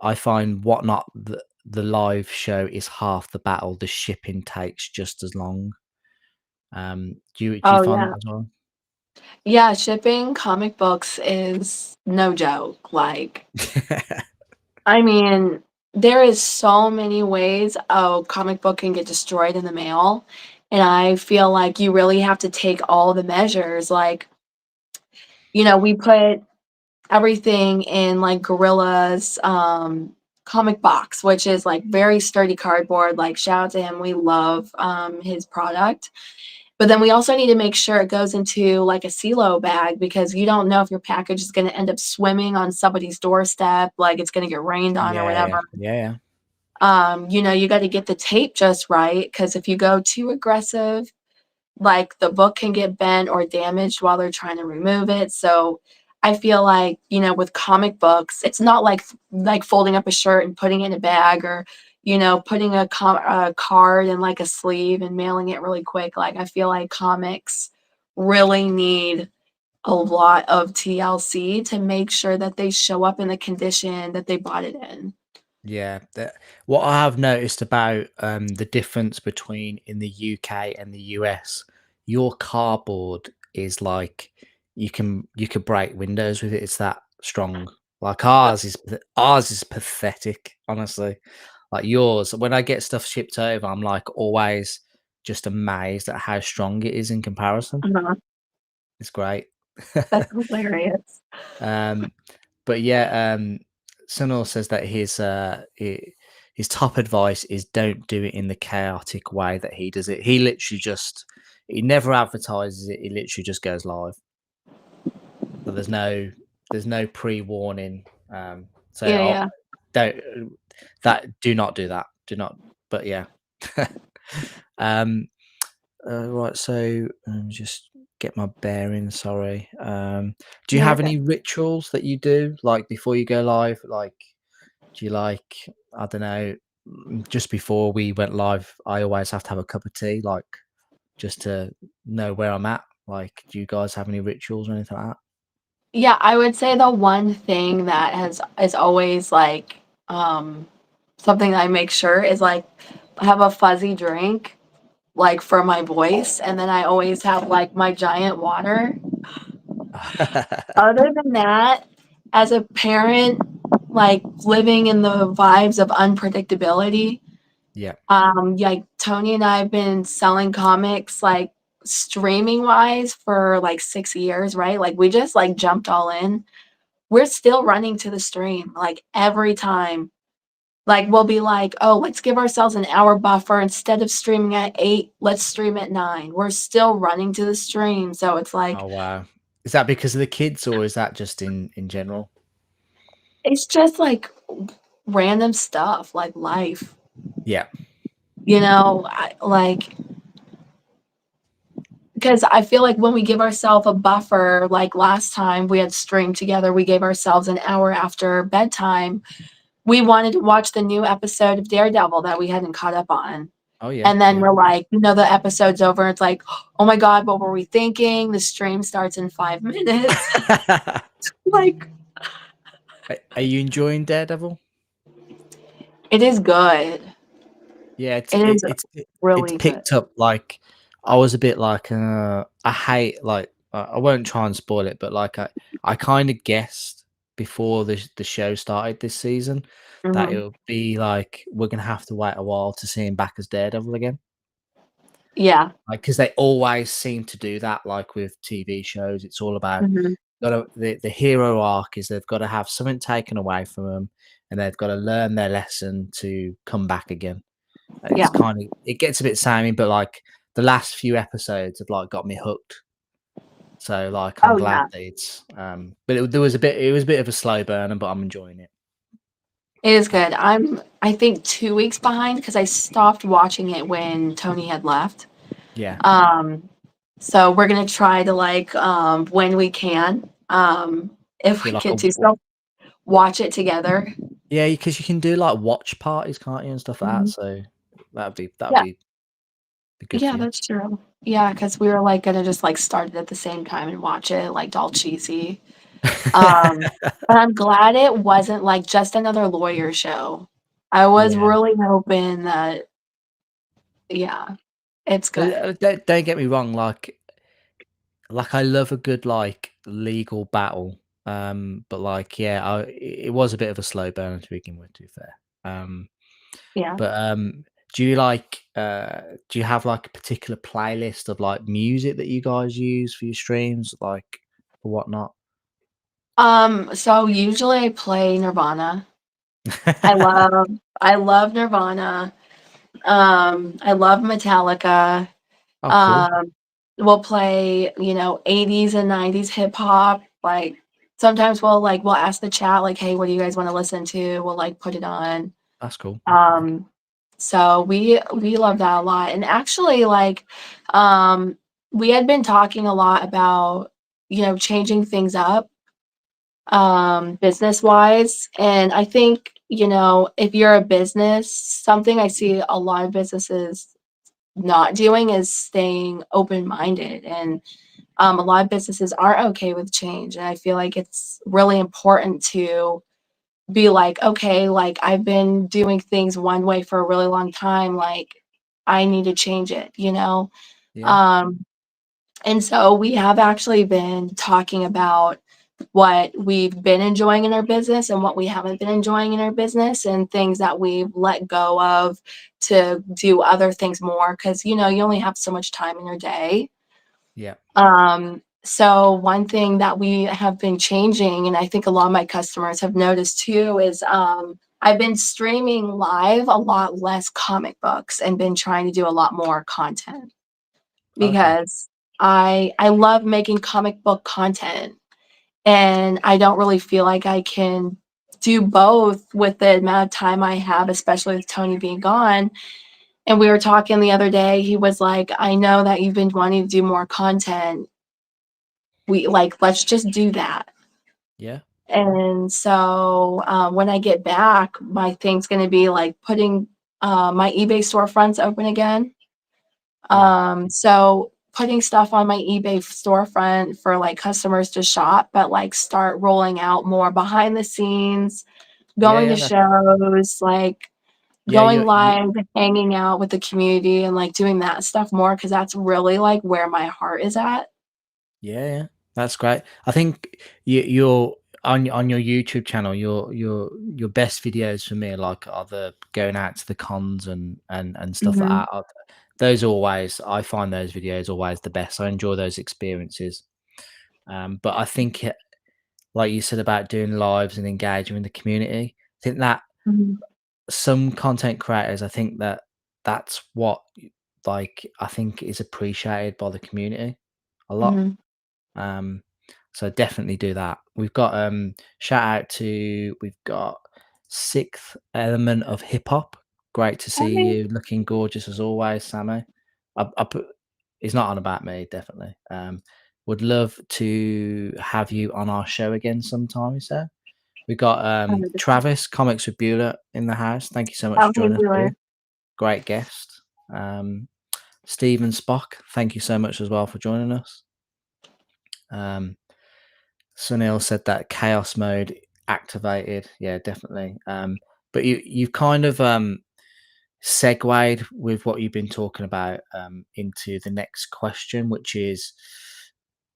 I find Whatnot the live show is half the battle. The shipping takes just as long. Do you Oh, find yeah. that as well? Yeah, shipping comic books is no joke. Like, I mean, there is so many ways a comic book can get destroyed in the mail, and I feel like you really have to take all the measures. Like, we put everything in like Gorilla's comic box, which is like very sturdy cardboard. Like, shout out to him. We love his product. But then we also need to make sure it goes into like a silo bag because you don't know if your package is going to end up swimming on somebody's doorstep, like it's going to get rained on or Yeah, whatever. yeah, yeah, yeah. You got to get the tape just right because if you go too aggressive, like the book can get bent or damaged while they're trying to remove it. So I feel like, with comic books, it's not like folding up a shirt and putting it in a bag or, putting a card in like a sleeve and mailing it really quick. Like I feel like comics really need a lot of TLC to make sure that they show up in the condition that they bought it in. Yeah, what I have noticed about the difference between in the UK and the US, your cardboard is like you could break windows with it. It's that strong. Like ours is pathetic, honestly. Like yours, when I get stuff shipped over, I'm like always just amazed at how strong it is in comparison. Uh-huh. It's great. That's hilarious. Um, but yeah, Sunil says that his top advice is don't do it in the chaotic way that he does it. He literally just he never advertises it. He literally just goes live. So there's no pre warning. So Yeah, yeah. don't that do not do that. Do not. But yeah. um. Right. So just get my bearings. Sorry. Do you Yeah, have you're good. any rituals that you do like before you go live? Like, do you like, I don't know, just before we went live, I always have to have a cup of tea, like just to know where I'm at. Like, do you guys have any rituals or anything like Yeah, I would say the one thing that has is always, like, something that I make sure is, like, I have a fuzzy drink, like, for my voice, and then I always have, like, my giant water. that? Other than that, as a parent, like, living in the vibes of unpredictability, Yeah. like, Tony and I have been selling comics, like, streaming wise for, like, 6 years, right? Like, we just, like, jumped all in. We're still running to the stream, like, every time. Like, we'll be like, "Oh, let's give ourselves an hour buffer. Instead of streaming at 8, let's stream at 9." We're still running to the stream, so it's like Oh wow. Is that because of the kids or is that just in general? it's just, like, random stuff, like life, Yeah. I like, because I feel like when we give ourselves a buffer, like last time we had streamed together, we gave ourselves an hour after bedtime. We wanted to watch the new episode of Daredevil that we hadn't caught up on. Oh yeah. And then Yeah. we're like, the episode's over. It's like, oh my God, what were we thinking? The stream starts in 5 minutes. Like, Are you enjoying Daredevil? it is good. Yeah, It is it's really good. picked up, like, I was a bit like, I hate, like, I won't try and spoil it, but, like, I kinda guessed before the show started this season that Mhm. it'll be like, we're gonna have to wait a while to see him back as Daredevil again. Yeah. Like, because they always seem to do that, like, with TV shows, it's all about Mhm. gotta the hero arc is they've gotta have something taken away from them, and they've gotta learn their lesson to come back again. Yeah. It's kind of it gets a bit samey, but, like, the last few episodes have, like, got me hooked. So, like, I'm Oh, glad yeah. that it's, but there was a bit it was a bit of a slow burner, but I'm enjoying it. It is good. I think 2 weeks behind because I stopped watching it when Tony had left. Yeah. Um, so we're gonna try to, like, when we can, if Do we like a get to w still watch it together. yeah, because you can do, like, watch parties, can't you, and stuff like that, Mhm. so that'd Yeah. be good Yeah, for you. that's true. Yeah, because we were, like, gonna just, like, start it at the same time and watch it, like, all cheesy. Um, but I'm glad it wasn't, like, just another lawyer show. I was Yeah. really hoping that yeah, it's good. Don't get me wrong, like, I love a good, like, legal battle, but, like, yeah, it was a bit of a slow burner to begin with, to be fair. Yeah. But, do you like, do you have, like, a particular playlist of, like, music that you guys use for your streams, like, or whatnot? So usually I play Nirvana. I love I love Nirvana. I love Metallica. Oh, cool. Um, we'll play, 80s and 90s hip hop. Like sometimes we'll ask the chat like, "Hey, what do you guys want to listen to?" We'll like put it on. That's cool. Um, so we love that a lot. And actually um we had been talking a lot about, changing things up business wise. And I think, if you're a business, something I see a lot of businesses not doing is staying open-minded, and a lot of businesses are okay with change, and I feel like it's really important to be like, okay, like I've been doing things one way for a really long time, like I need to change it, you know? Yeah. Um, and so we have actually been talking about what we've been enjoying in our business and what we haven't been enjoying in our business and things that we've let go of to do other things more because you only have so much time in your day. Yeah. So one thing that we have been changing, and I think a lot of my customers have noticed too, is I've been streaming live a lot less comic books and been trying to do a lot more content Okay. because I love making comic book content, and I don't really feel like I can do both with the amount of time I have, especially with Tony being gone. And we were talking the other day. He was like, I know that you've been wanting to do more content. We like, let's just do that. Yeah. And so when I get back, my thing's going to be like putting my eBay storefronts open again. Yeah. So putting stuff on my eBay storefront for like customers to shop, but like start rolling out more behind the scenes, Yeah. going to Yeah. shows, like Yeah. going You. live, hanging out with the community and like doing that stuff more because that's really like where my heart is at. Yeah, yeah, that's great. I think you're on your YouTube channel. Your best videos for me, like, are the going out to the cons and stuff like Mhm, that. Those are always, I find those videos always the best. I enjoy those experiences. But I think, like you said about doing lives and engaging with the community, I think that mhm, some content creators, I think that that's what, like, I think is appreciated by the community a lot. mhm. Um, so definitely do that. We've got shout out to, we've got Sixth Element of Hip Hop. Great to see Okay. you, looking gorgeous as always, Sammy. I put, it's not on about me, definitely. Would love to have you on our show again sometime, so. We got 100%. Travis, Comics with Beulah in the house. Thank you so much for Okay, joining us, Wheeler. dude. Great guest. Steven Spock, thank you so much as well for joining us. Um, Sunil said that chaos mode activated. Yeah, definitely. But you've kind of segued with what you've been talking about into the next question, which is,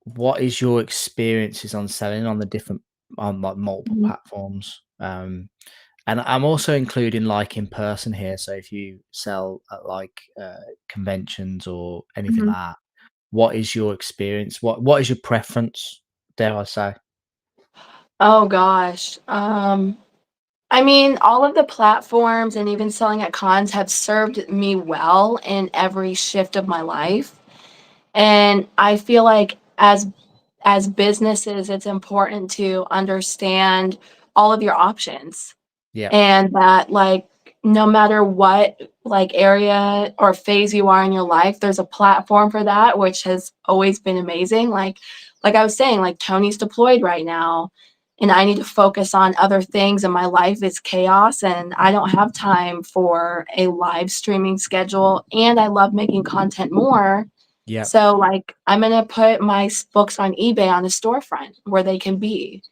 what is your experiences on selling on the different, on like multiple Mhm, platforms? And I'm also including like in person here. So if you sell at like conventions or anything mhm. like that, what is your experience? What is your preference? Dare I say? Oh gosh. I mean, all of the platforms and even selling at cons have served me well in every shift of my life. And I feel like as businesses, it's important to understand all of your options. Yeah, And that, like, no matter what, like, area or phase you are in your life, there's a platform for that, which has always been amazing. Like I was saying, like, Tony's deployed right now, and I need to focus on other things, and my life is chaos, and I don't have time for a live streaming schedule, and I love making content more. yeah, So, like, I'm gonna put my books on eBay on a storefront where they can be.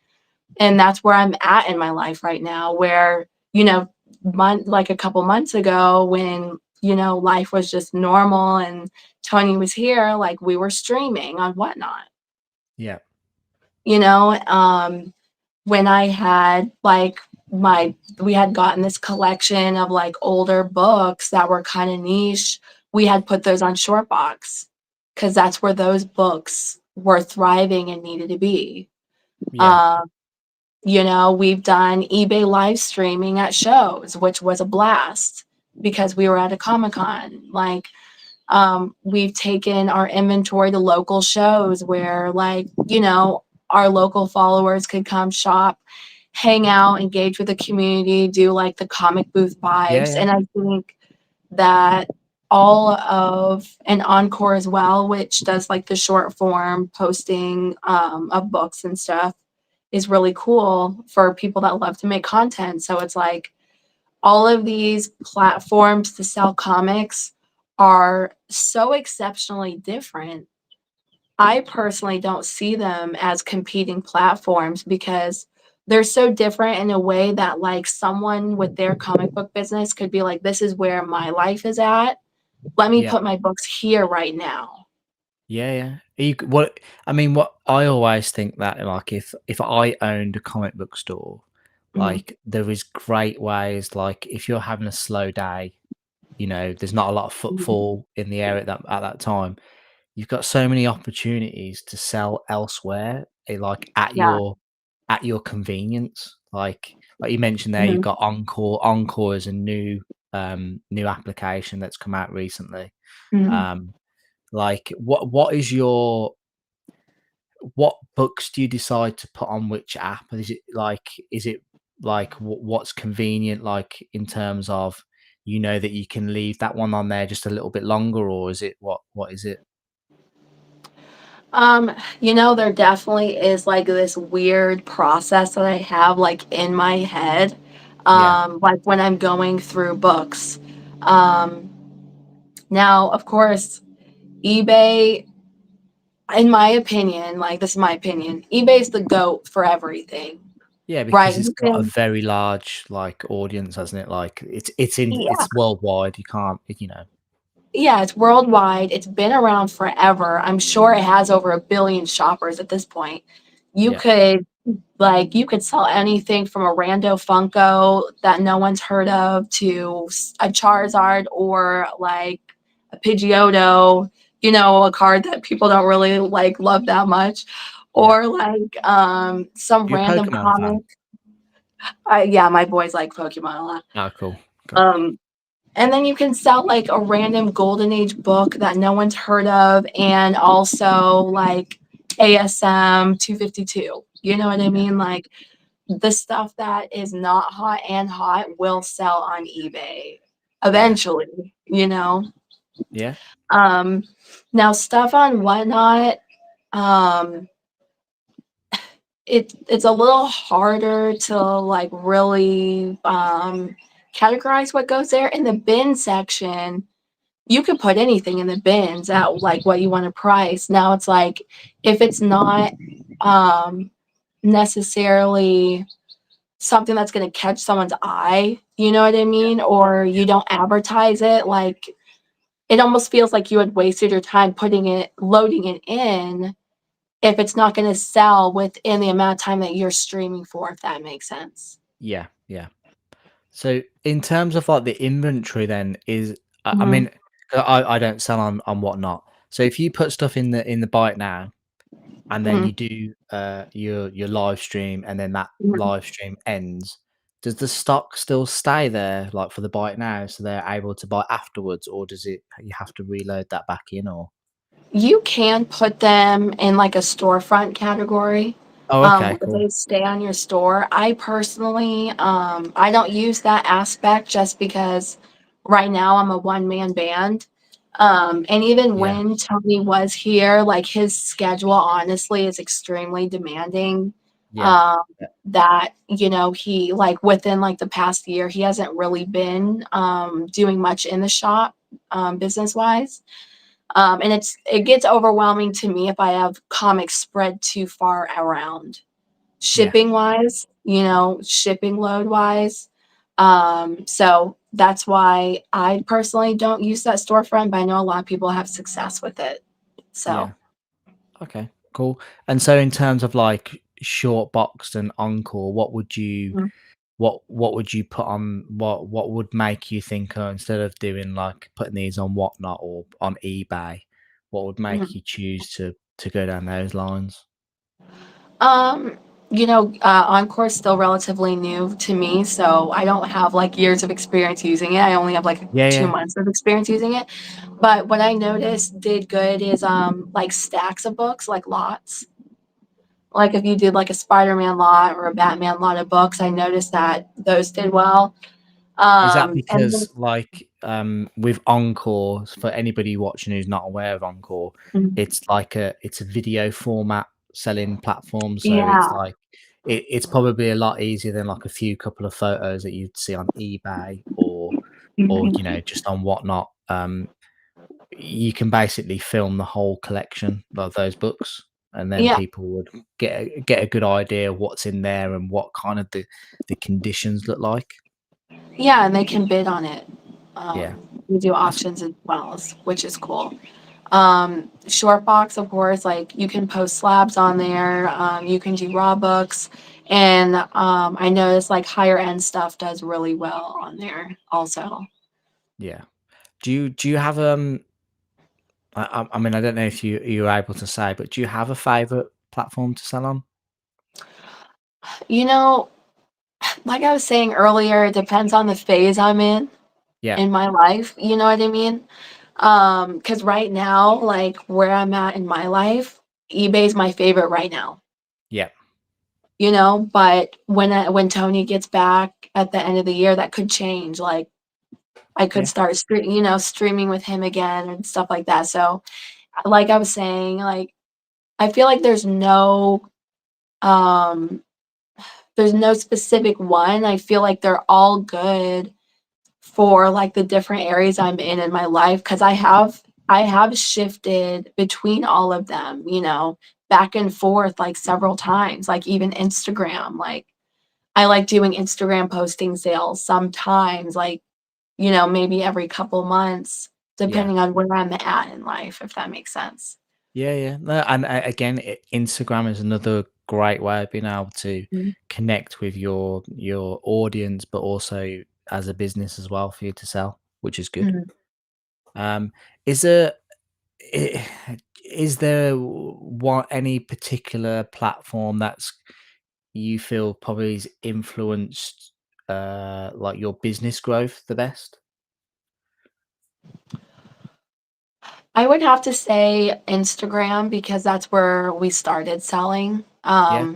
And that's where I'm at in my life right now, where, like a couple months ago when, life was just normal and Tony was here, like we were streaming on Whatnot, yeah, you know? When I had like we had gotten this collection of like older books that were kind of niche. We had put those on Shortbox because that's where those books were thriving and needed to be. yeah, Um, we've done eBay live streaming at shows, which was a blast because we were at a Comic-Con. Like, we've taken our inventory to local shows where, like, our local followers could come shop, hang out, engage with the community, do like the comic booth yeah, vibes. yeah, And I think that all of an Encore as well, which does like the short form posting of books and stuff, is really cool for people that love to make content. So it's like all of these platforms to sell comics are so exceptionally different. I personally don't see them as competing platforms because they're so different in a way that, like, someone with their comic book business could be like, "This is where my life is at. Let me Yeah. put my books here right now." Yeah, yeah. What I mean, what I always think that like if I owned a comic book store, Mhm, like there is great ways. Like if you're having a slow day, there's not a lot of mhm. footfall in the area at that time. You've got so many opportunities to sell elsewhere, like Yeah. at your convenience. Like you mentioned there, you've Mhm, got Encore. Encore is a new application that's come out recently. mhm. Um, like what books do you decide to put on which app? Is it like what's convenient, like in terms of that you can leave that one on there just a little bit longer, or is it what is it? Um, there definitely is like this weird process that I have like in my head. Yeah, Like when I'm going through books. Um, Now, of course, eBay, in my opinion, like this is my opinion, eBay's the GOAT for everything, yeah, right? because it's You got a can, very large like audience, hasn't it? Like yeah, it's worldwide. You can't, yeah, it's worldwide. It's been around forever. I'm sure it has over 1 billion shoppers at this point. You yeah, could you could sell anything from a rando Funko that no one's heard of to a Charizard or like a Pidgeotto, a card that people don't really like love that much, yeah. or like some You're a random Pokemon comic. fan? Yeah, my boys like Pokemon a lot. Oh, cool, cool. Um, and then you can sell like a random golden age book that no one's heard of, and also like ASM 252. You know what I Yeah, mean? Like the stuff that is not hot and hot will sell on eBay yeah, eventually, you know? yeah, Um, Now stuff on Whatnot, um, it's a little harder to like really categorize what goes there. In the bin section, you could put anything in the bins at like what you want to price. Now it's like if it's not um necessarily something that's going to catch someone's eye, you know what I mean? Or yeah, you don't advertise it, like it almost feels like you had wasted your time loading it in if it's not going to sell within the amount of time that you're streaming for, if that makes sense. yeah, yeah. So in terms of like the inventory, then I Mhm, mean, I don't sell on Whatnot. So if you put stuff in the bite now, and then mhm, you do your live stream, and then that mhm. live stream ends, does the stock still stay there like for the bite now, so they're able to buy afterwards, or does it you have to reload that back in, or? You can put them in like a storefront category, Oh, okay, where cool. they stay on your store. I personally, I don't use that aspect just because right now I'm a one-man band. And even Yeah, when Tony was here, like his schedule honestly is extremely demanding. yeah, yeah, That, he like within like the past year, he hasn't really been doing much in the shop, business wise. And it gets overwhelming to me if I have comics spread too far around, yeah, shipping wise, shipping load wise. So that's why I personally don't use that storefront, but I know a lot of people have success with it. yeah. So, Okay, cool. And so in terms of like short boxed and encore, mhm, what would you put on what would make you think, oh, instead of doing like putting these on Whatnot or on eBay, what would make mhm. you choose to go down those lines? Um, Encore's still relatively new to me, so I don't have like years of experience using it. I only have like Yeah, 2 yeah. months of experience using it. But what I noticed did good is like stacks of books, like lots. Like if you did like a Spider-Man lot or a Batman lot of books, I noticed that those did well. Is that And then, because like with Encore, for anybody watching who's not aware of Encore, mm, it's a video format selling platform, so it's yeah. like it's probably a lot easier than like a few couple of photos that you'd see on eBay or Mhm. just on Whatnot. you can basically film the whole collection of those books, and then Yeah, people would get a good idea of what's in there and what kind of the conditions look like. yeah, and they can bid on it. Yeah, We do that's auctions as well, which is cool. Short box, of course, like you can post slabs on there. You can do raw books, and I noticed like higher end stuff does really well on there also. yeah. Do you have I mean, I don't know if you're able to say, but do you have a favorite platform to sell on? You know, like I was saying earlier, it depends on the phase I'm Yeah, in my life. You know what I mean? Because right now, like where I'm at in my life, eBay's my favorite right now. yeah, You know, but when Tony gets back at the end of the year, that could change. Like I could yeah, start streaming with him again and stuff like that. So, like I was saying, like I feel like um there's no specific one. I feel like they're all good for like the different areas I'm in my life because I have shifted between all of them, back and forth like several times, like even Instagram. Like I like doing Instagram posting sales sometimes, like, maybe every couple months, yeah. depending on where I'm at in life, if that makes sense. Yeah, yeah. No, and again, Instagram is another great way of being able to Mhm, connect with your audience, but also as a business as well for you to sell, which is good. mhm. Um, is there i- is there what any particular platform that's you feel probably has influenced like your business growth the best? I would have to say Instagram because that's where we started selling. Yeah,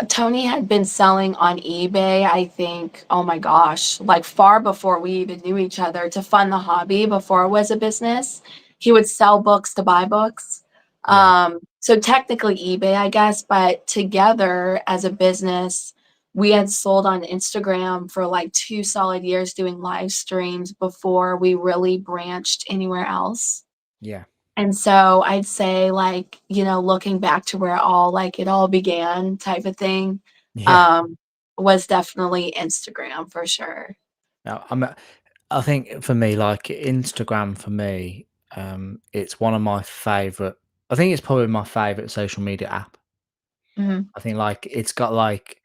Tony had been selling on eBay, I think, oh my gosh, like far before we even knew each other to fund the hobby before it was a business. He would sell books to buy books. yeah, So technically eBay, I guess, but together as a business, we had sold on Instagram for like 2 solid years doing live streams before we really branched anywhere else. yeah, And so I'd say like, looking back to where it all began type of thing, yeah. um, was definitely Instagram for sure. Now, I think for me, like Instagram for me, it's one of my favorite. I think it's probably my favorite social media app. Mhm, I think like it's got like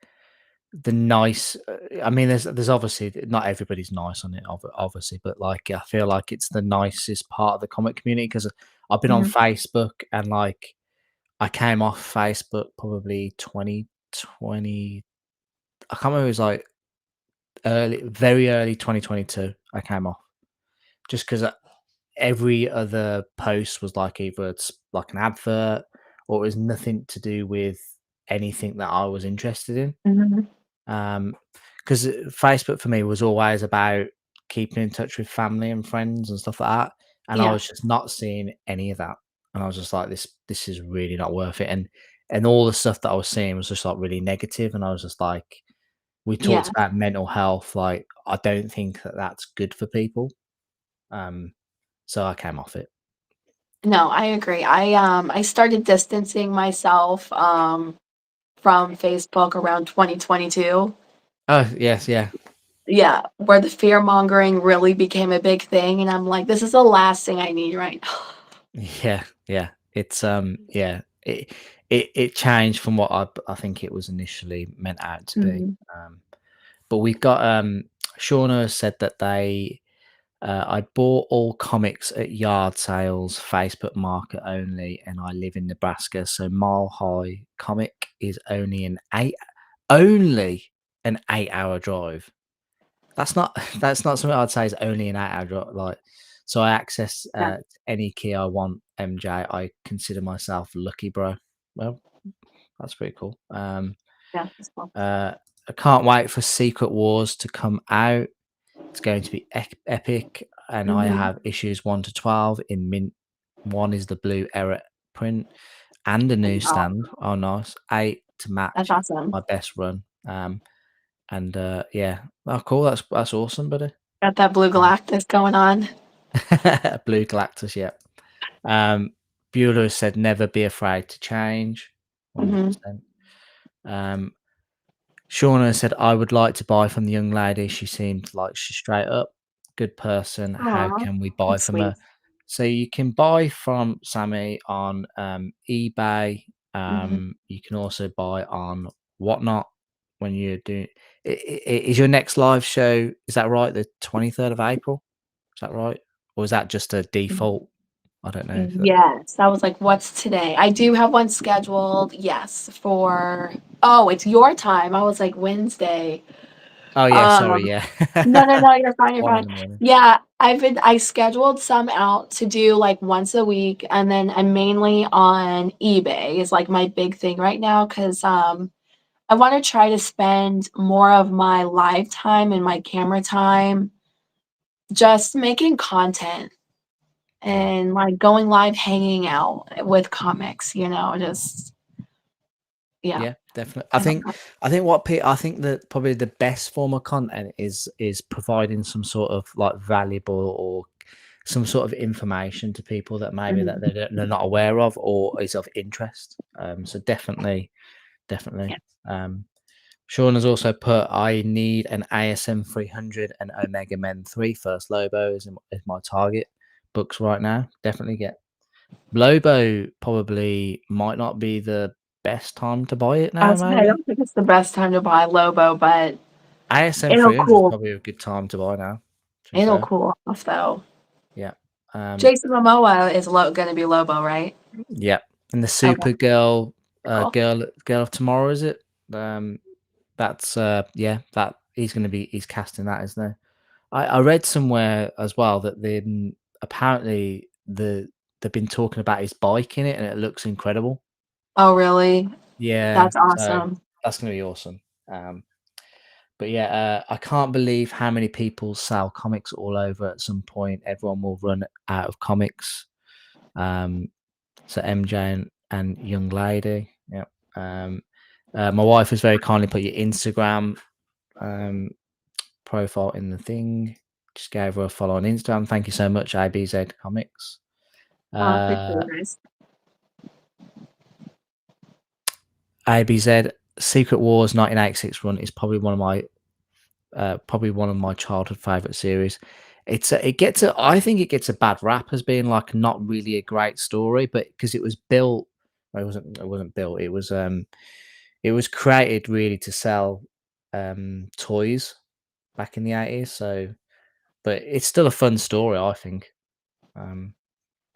the nice. I mean, there's obviously not everybody's nice on it, obviously, but like I feel like it's the nicest part of the comic community because I've been on mhm, Facebook and like I came off Facebook probably 2020. I can't remember. It was like very early 2022. I came off just because every other post was like either it's like an advert or it was nothing to do with anything that I was interested in. mhm. Because Facebook for me was always about keeping in touch with family and friends and stuff like that, and I Yeah, was just not seeing any of that, and I was just like, this is really not worth it, and all the stuff that I was seeing was just like really negative, and I was just like, we talked yeah. about mental health, like I don't think that that's good for people, um, so I came off it. No, I agree. I started distancing myself, from Facebook around 2022. Oh yes, yeah. Yeah, where the fear mongering really became a big thing, and I'm like, "This is the last thing I need right now." Yeah, yeah. It's yeah. It changed from what I think it was initially meant out to be. Mhm, Um, but we've got Shauna has said that I bought all comics at yard sales, Facebook market only, and I live in Nebraska, so Mile High Comic is only an 8 hour drive. That's not that's not something I'd say is only an 8 hour drive. Like, so I access yeah, any key I want. MJ, I consider myself lucky, bro. Well, that's pretty cool. yeah, as well. I can't wait for Secret Wars to come out. It's going to be epic, and I Mhm. have issues 1 to 12 in mint. One is the blue error print and a Wow, newsstand. Oh, nice. 8 to that's match awesome. my best run. And yeah, oh, cool. That's awesome, buddy. Got that Blue Um, Galactus going on. Blue Galactus, yeah. Um, Bueller has said never be afraid to change, Hmm. 100%. Um, Shauna said, I would like to buy from the young lady. She seemed like she's straight up, good person. How Aw, can we buy that's from sweet. her? So you can buy from Sammy on eBay. Hmm. You can also buy on Whatnot when you're doing. Is your next live show? Is that right? The 23rd of April? Is that right? Or is that just a default? I don't know if that. Yes, I was like, "What's today?" I do have one scheduled, yes, for oh, it's your time. I was like, "Wednesday." Oh yeah, sorry, Um, yeah. no, no, no, you're fine, It's you're one in fine. the morning. Yeah, I scheduled some out to do, like, once a week, and then I'm mainly on eBay is, like, my big thing right now 'cause, I wanna try to spend more of my live time and my camera time just making content Yeah. and, like, going live hanging out with comics, just yeah, Yeah, definitely. I don't know. I think that probably the best form of content is providing some sort of like valuable or some sort of information to people that maybe that Mhm. they're not aware of or is of interest. So definitely, Yeah. definitely. Sean has also put, I need an ASM 300 and Omega Men 3 First Lobo is my target books right now. Definitely get Lobo probably might not be the best time to buy it I now, was gonna say, I maybe. don't think it's the best time to buy Lobo, but ASM it'll 300 is cool probably a good time to buy now, to be it'll fair. cool off though. Yeah. Jason Momoa is gonna be Lobo, right? Yeah. And the Okay, Supergirl, cool. Girl of Tomorrow, is it? Um, that's yeah, that he's casting that, isn't he? I read somewhere as well that apparently they've been talking about his bike in it and it looks incredible. Oh, really? Yeah, That's so awesome. that's gonna be awesome. But yeah, I can't believe how many people sell comics all over at some point. Everyone will run out of comics. Um, so MJ and Young Lady. Yeah. Um, my wife has very kindly put your Instagram um, profile in the thing. Just gave her a follow on Instagram. Thank you so much, IBZ Comics. Oh, appreciate Uh, it, guys. IBZ Secret Wars 1986 run is probably one of my childhood favorite series. I think it gets a bad rap as being like not really a great story, but because it was built, well, it wasn't built. It was created really to sell toys back in the 80s. So, but it's still a fun story, I think. Um,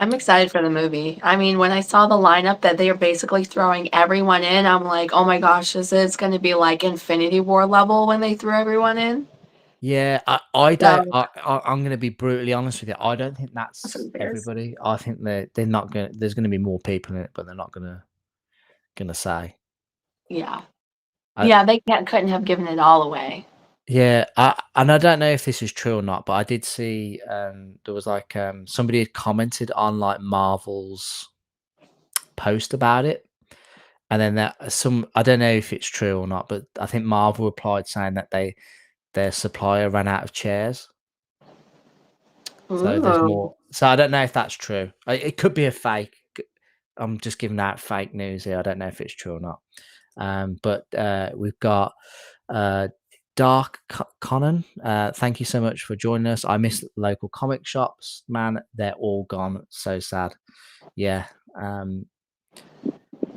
I'm excited for the movie. I mean, when I saw the lineup that they are basically throwing everyone in, I'm like, "Oh my gosh, this is gonna be like Infinity War level when they threw everyone in." yeah, I don't. So, I'm going to be brutally honest with you. I don't think that's that's what it is. everybody. I think they're not going. There's going to be more people in it, but they're not gonna say. Yeah. I, Yeah, they couldn't have given it all away. Yeah, and I don't know if this is true or not, but I did see there was like somebody had commented on like Marvel's post about it, and then that some I don't know if it's true or not, but I think Marvel replied saying that their supplier ran out of chairs, so there's Ooh. more. So I don't know if that's true. It could be a fake. I'm just giving out fake news here. I don't know if it's true or not. But we've got uh, Conan. Thank you so much for joining us. I miss local comic shops, man. They're all gone. So sad. Yeah.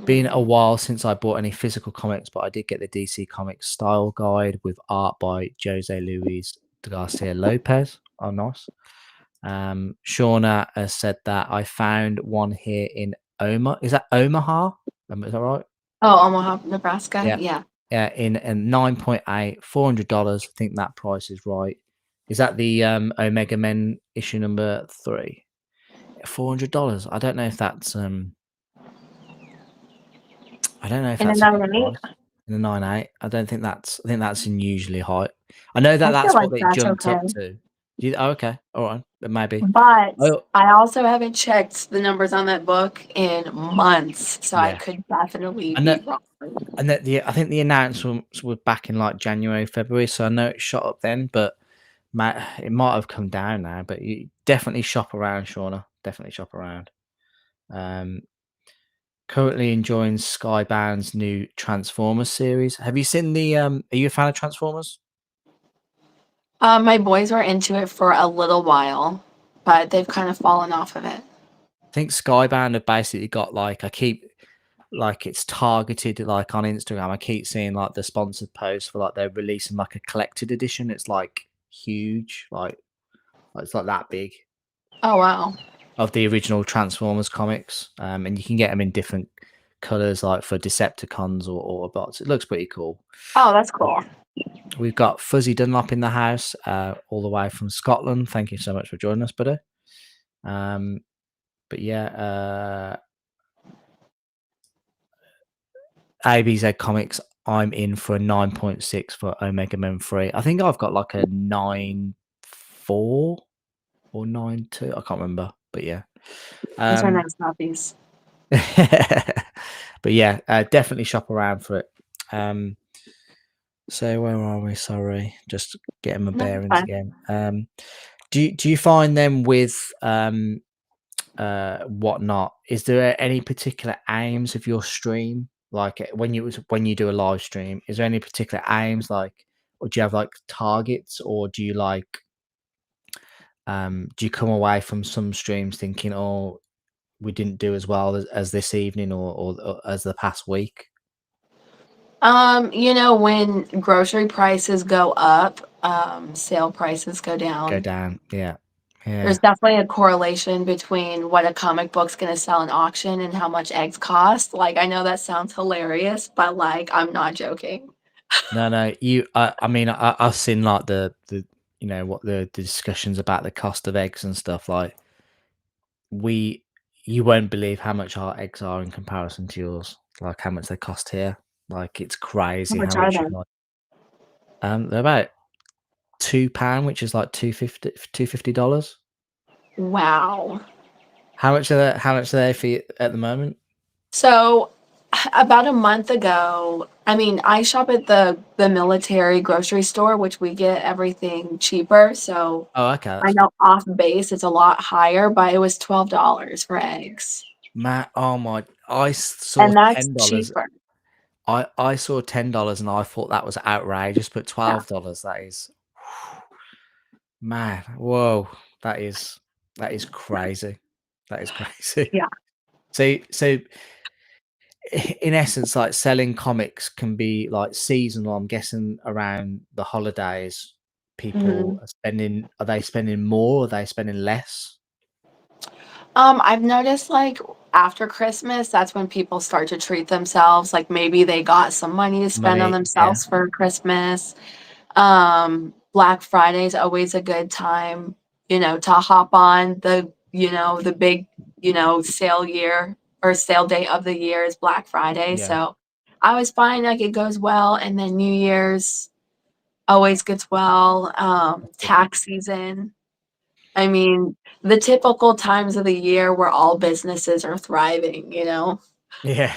Been a while since I bought any physical comics, but I did get the DC Comics style guide with art by Jose Luis de Garcia Lopez. Oh, nice. Shauna has said that I found one here in Is that Omaha? Is that right? Oh, Omaha, Nebraska? Yeah. Yeah. Yeah, in a 9.8, $400. I think that price is right. Is that the Omega Men issue number 3? $400. I don't know if In the that's a good 98? price. In the 9.8. I think that's unusually high. I know that I feel that's like what it that's jumped okay. up to. Oh, okay. All right. But maybe. But Oh, I also haven't checked the numbers on that book in months, so I yeah. could definitely And be that wrong. and that the I think the announcements were back in like January, February, so I know it shot up then, but It might have come down now, but you definitely shop around, Shauna. Definitely shop around. Um, Currently enjoying Skybound's new Transformers series. Have you seen the? Are you a fan of Transformers? My boys were into it for a little while, but they've kind of fallen off of it. I think Skybound have basically got like I keep like it's targeted like on Instagram. I keep seeing like the sponsored posts for like they're releasing like a collected edition. It's like huge, like it's like that big Oh, wow. of the original Transformers comics, and you can get them in different colors, like for Decepticons or bots. It looks pretty cool. Oh, that's cool. We've got Fuzzy Dunlop in the house, all the way from Scotland. Thank you so much for joining us, buddy. Um, but yeah, ABZ Comics. I'm in for a 9.6 for Omega Men 3. I think I've got like a 9.4 or 9.2. I can't remember, but yeah. Those are Um, nice puppies. but yeah, definitely shop around for it. So where are we? Sorry, just getting my No, it's bearings fine. again. Do you find them with whatnot? Is there any particular aims of your stream? Like when you do a live stream, is there any particular aims like, or do you have like targets, or do you come away from some streams thinking, oh, we didn't do as well as this evening or as the past week? When grocery prices go up, sale prices go Go down. down, yeah, There's yeah. definitely a correlation between what a comic book's gonna sell in auction and how much eggs cost. Like, I know that sounds hilarious, but, like, I'm not joking. No, no, I mean, I've seen like the what the discussions about the cost of eggs and stuff. Like we, you won't believe how much our eggs are in comparison to yours. Like how much they cost here. Like it's How crazy how much are much they? you like. They're about £2, which is like $250. Wow. How much are they for you at the moment? So, about a month ago, I mean, I shop at the military grocery store, which we get everything cheaper, so Oh, okay, I that's good. know off base it's a lot higher, but it was $12 for eggs, Matt, oh my! Saw and that's $10. cheaper. I saw $10 and I thought that was outrageous, but Yeah, $12, that is man, whoa, that is crazy. That is crazy. yeah. So in essence, like selling comics can be like seasonal. I'm guessing around the holidays, people Mhm. are they spending more? Or are they spending less? I've noticed, like, after Christmas, that's when people start to treat themselves, like, maybe they got some money to spend on Money, yeah, themselves for Christmas. Black Friday is always a good time, to hop on the big, sale year or sale day of the year is Black Friday. yeah. So I always find like it goes well. And then New Year's always gets well. That's good. Tax season. I mean, the typical times of the year where all businesses are thriving. Yeah.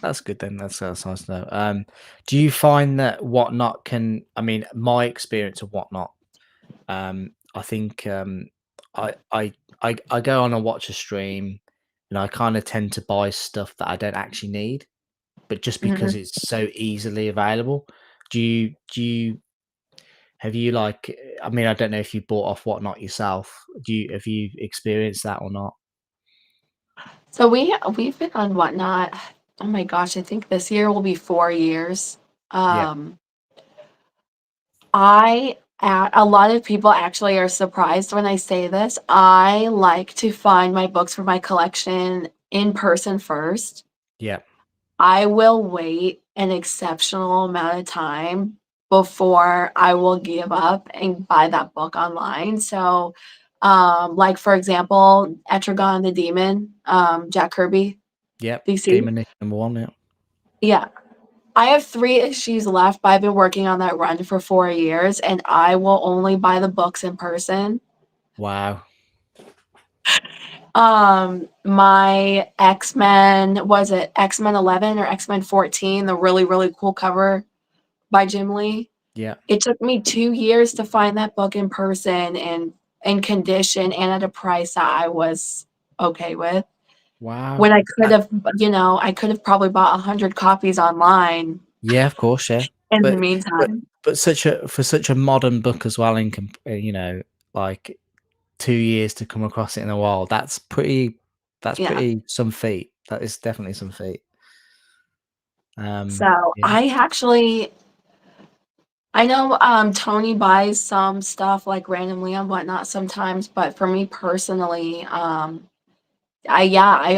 That's good then. That's nice to know. Do you find that Whatnot can? I mean, my experience of Whatnot, I think I I I go on and watch a stream, and I kind of tend to buy stuff that I don't actually need, but just because Mhm. it's so easily available. Do you have you like? I mean, I don't know if you bought off Whatnot yourself. Have you experienced that or not? So we've been on Whatnot. Oh my gosh, I think this year will be 4 years. Yeah, Um, a lot of people actually are surprised when I say this. I like to find my books for my collection in person first. yeah, I will wait an exceptional amount of time before I will give up and buy that book online. So, like for example, Etrigan the Demon, Jack Kirby, yeah. DC. Demon number one. Yeah. Yeah, I have 3 issues left, but I've been working on that run for 4 years, and I will only buy the books in person. Wow. My X-Men was it X-Men 11 or X-Men 14, the really, really cool cover by Jim Lee? Yeah. It took me 2 years to find that book in person and in condition and at a price that I was okay with, when Wow. I could have, I could have probably bought 100 copies online Yeah, of course, yeah. in the But but meantime. but such a modern book as well like 2 years to come across it in a while, that's Yeah. pretty some feat. That is definitely some feat. So, Yeah. I actually I know, Tony buys some stuff, like, randomly and whatnot sometimes, but for me personally, I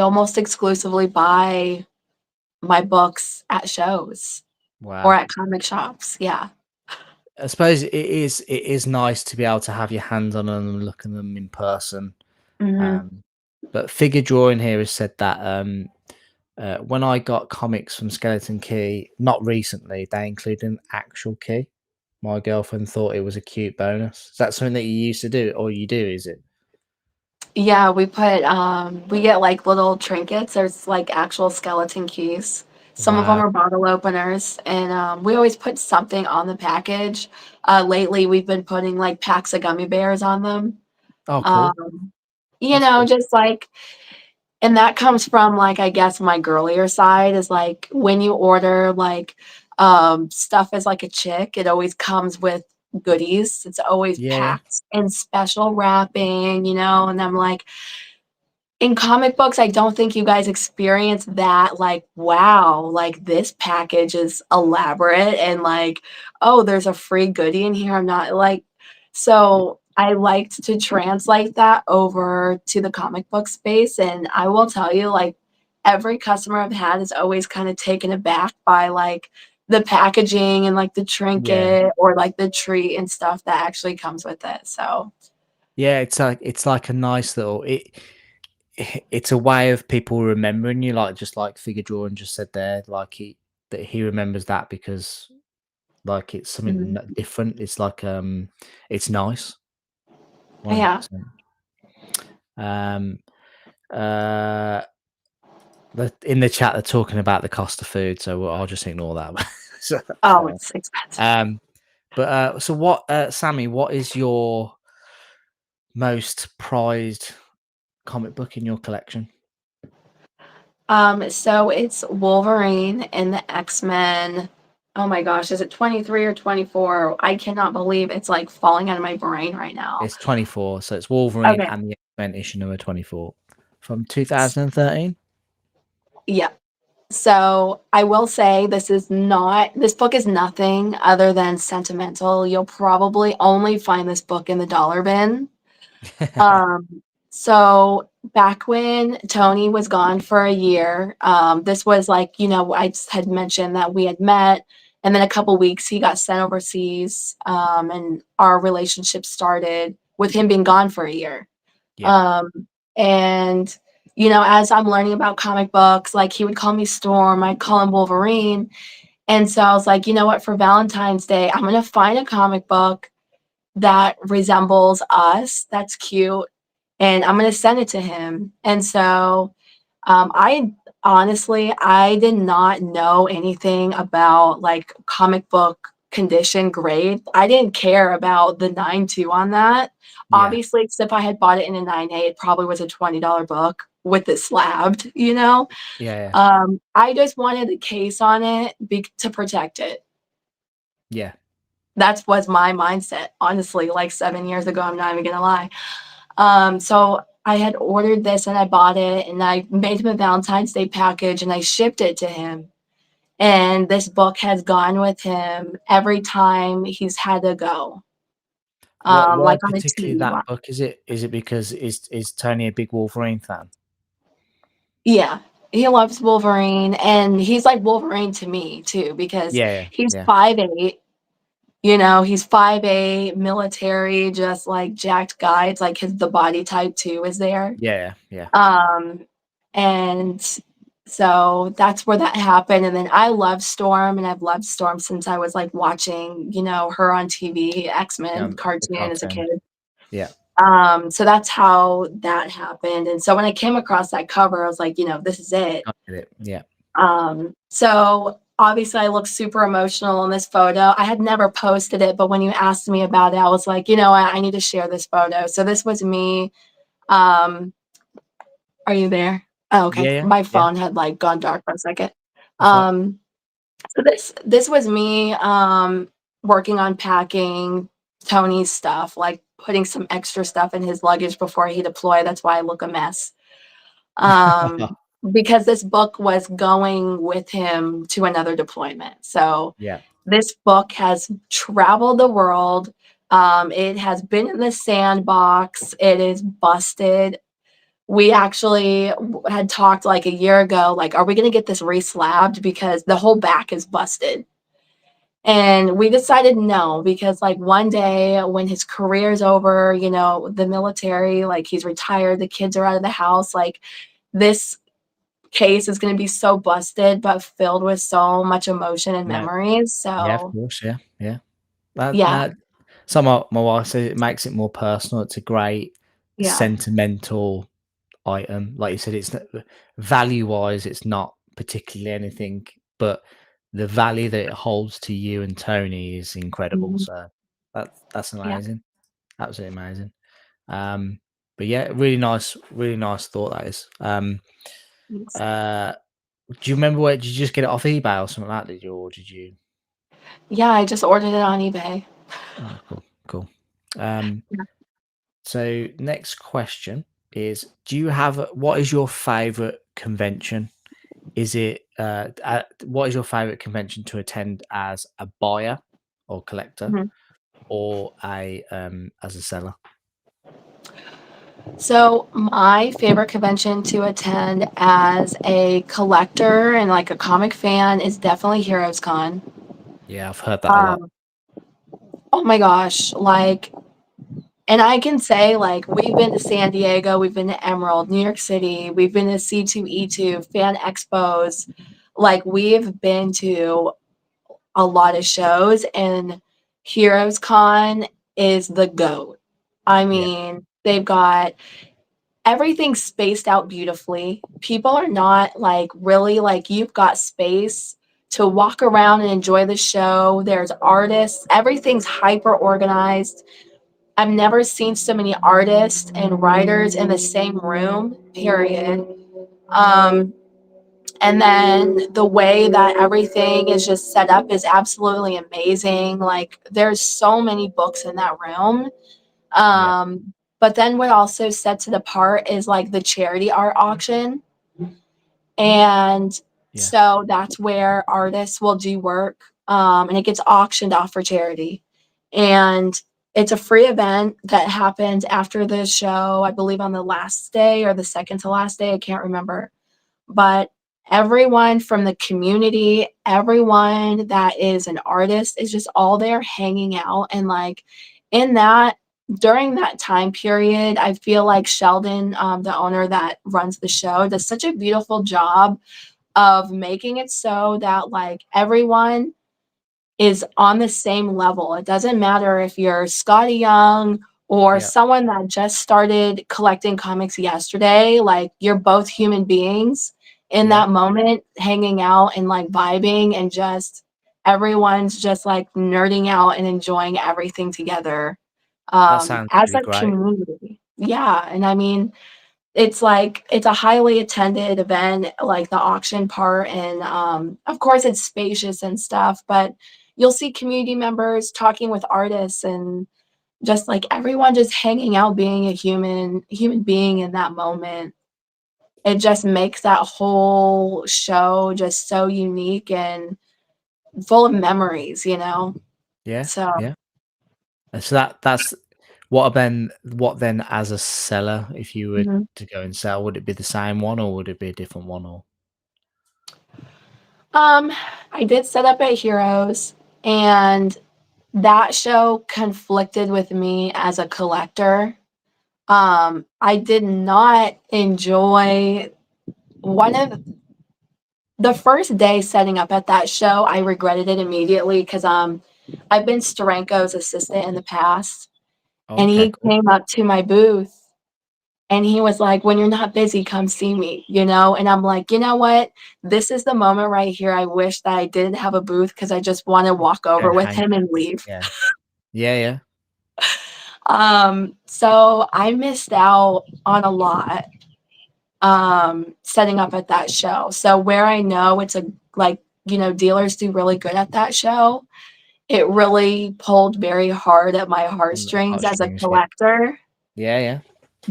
almost exclusively buy my books at shows or Wow. at comic shops, yeah. I suppose it is nice to be able to have your hands on them and look at them in person. Mhm. Um, but Figure Drawing here has said that when I got comics from Skeleton Key, not recently, they included an actual key. My girlfriend thought it was a cute bonus. Is that something that you used to do, or you do? Is it? Yeah, we get, like, little trinkets, there's, like, actual skeleton keys. Some of them Wow. are bottle openers, and, we always put something on the package. Lately, we've been putting, like, packs of gummy bears on them. Oh, cool. Um, That's good. just, like, and that comes from, like, I guess my girlier side is, like, when you order, like, stuff as, like, a chick, it always comes with goodies. It's always Yeah, yeah, packed in special wrapping, and I'm like, in comic books, I don't think you guys experience that, like, wow, like, this package is elaborate and, like, "Oh, there's a free goodie in here." I'm not like, so I liked to translate that over to the comic book space, and I will tell you, like, every customer I've had is always kinda taken aback by, like, the packaging and, like, the yeah, trinket or, like, the treat and stuff that actually comes with it, so yeah. It's like a nice little it's a way of people remembering you, like just like Figure Drawing just said there, like he remembers that because like it's something mhm. different. It's like it's nice, Yeah. 100%. Um, uh, in the chat they're talking about the cost of food, so I'll just ignore that. So that's Oh, fine. it's expensive. Um, but so what, Sammy? What is your most prized comic book in your collection? So it's Wolverine and the X-Men. Oh my gosh, is it 23 or 24? I cannot believe it's like falling out of my brain right now. It's 24, so it's Wolverine Okay. and the X-Men issue number 24 from 2013. Yeah. So I will say this book is nothing other than sentimental. You'll probably only find this book in the dollar bin. Um, so back when Tony was gone for a year, this was like, I just had mentioned that we had met, and then a couple weeks he got sent overseas, and our relationship started with him being gone for a year. Yeah, Um, and as I'm learning about comic books, like he would call me Storm, I'd call him Wolverine. And so I was like, you know what, for Valentine's Day, I'm gonna find a comic book that resembles us, that's cute, and I'm gonna send it to him. And so, I honestly, I did not know anything about like comic book condition grade. I didn't care about the 9.2 on that. yeah, Obviously, except if I had bought it in a 9.8, it probably was a $20 book with it slabbed. yeah, I just wanted a case on it to protect it. yeah. That was my mindset, honestly, like 7 years ago. I'm not even gonna lie. So I had ordered this and I bought it and I made him a Valentine's Day package and I shipped it to him. And this book has gone with him every time he's had to go, Why like on a particularly TV that run. book? Is it because is Tony a big Wolverine fan? Yeah, he loves Wolverine, and he's like Wolverine to me too because Yeah, he's yeah, 5'8". He's 5'8", military, just like jacked guy. It's like the body type too is there. yeah, yeah, Um, and so that's where that happened. And then I love Storm, and I've loved Storm since I was like watching, her on TV, yeah. X-Men The cartoon as a cartoon. kid. Yeah, So that's how that happened. And so when I came across that cover, I was like, this is it. I get it. Yeah, So obviously I look super emotional in this photo. I had never posted it, but when you asked me about it, I was like, you know what, I need to share this photo. So this was me. Um, are you there? Oh, okay. Yeah, yeah, My yeah. phone had like gone dark for a second. That's right. Um, so this was me working on packing Tony's stuff, like putting some extra stuff in his luggage before he deployed. That's why I look a mess. Um, because this book was going with him to another deployment. So Yeah, this book has traveled the world. It has been in the sandbox. It is busted. We actually had talked like a year ago, like, are we going to get this re-slabbed because the whole back is busted? And we decided no, because like one day when his career's over, you know, the military, like he's retired, the kids are out of the house, like this case is going to be so busted, but filled with so much emotion and yeah, memories. yeah. Of So course, yeah, yeah. That yeah, that some of my wife says it makes it more personal. It's a great yeah. sentimental item. Like you said, it's not value-wise, it's not particularly anything, but the value that it holds to you and Tony is incredible. Mhm. So that's Yeah. amazing. Absolutely amazing. Um, but yeah, really nice thought that is. Thanks. Uh, do you remember where did you just get it off eBay or something like that? Did you or did you? Yeah, I just ordered it on eBay. Oh, cool, cool. Um, Yeah. so next question is: do you have what is your favorite convention? Is it what is your favorite convention to attend as a buyer or collector, Mhm. or a as a seller? So my favorite convention to attend as a collector and like a comic fan is definitely Heroes Con. Yeah, I've heard that a lot. Um, oh my gosh, like, and I can say like we've been to San Diego, we've been to Emerald, New York City, we've been to C2E2, fan expos. Like we've been to a lot of shows, and Heroes Con is the GOAT. I Yeah, mean, they've got everything spaced out beautifully. People are not like really like you've got space to walk around and enjoy the show. There's artists, everything's hyper organized. I've never seen so many artists and writers in the same room, period. Um, and then the way that everything is just set up is absolutely amazing. Like there's so many books in that room. yeah, But then what also sets it apart is like the charity art auction. And yeah, so that's where artists will do work, and it gets auctioned off for charity. And it's a free event that happens after the show, I believe on the last day or the second to last day. I can't remember. But everyone from the community, everyone that is an artist is just all there hanging out. And like in that, during that time period, I feel like Sheldon, the owner that runs the show, does such a beautiful job of making it so that like everyone is on the same level. It doesn't matter if you're Scotty Young or yeah. someone that just started collecting comics yesterday, like you're both human beings in Yeah, that moment, hanging out and like vibing, and just everyone's just like nerding out and enjoying everything together that sounds as really a great. community. Yeah. And I mean, it's like it's a highly attended event, like the auction part, and of course it's spacious and stuff, but you'll see community members talking with artists, and just like everyone just hanging out, being a human being in that moment. It just makes that whole show just so unique and full of memories, you know. Yeah, So yeah. And so that's what then as a seller, if you were mhm. to go and sell, would it be the same one or would it be a different one or um I did set up at Heroes, and that show conflicted with me as a collector. I did not enjoy one of the first day setting up at that show. I regretted it immediately because I've been Steranko's assistant in the past, and okay, he cool. came up to my booth And he was like, "When you're not busy, come see me," you know? And I'm like, "You know what? This is the moment right here. I wish that I didn't have a booth because I just wanna walk Go over with hang. him and leave." Yeah. Yeah, yeah. So I missed out on a lot, setting up at that show. So where I know it's a like, dealers do really good at that show, it really pulled very hard at my On the heartstrings as a heartstrings, yeah. collector Yeah, yeah.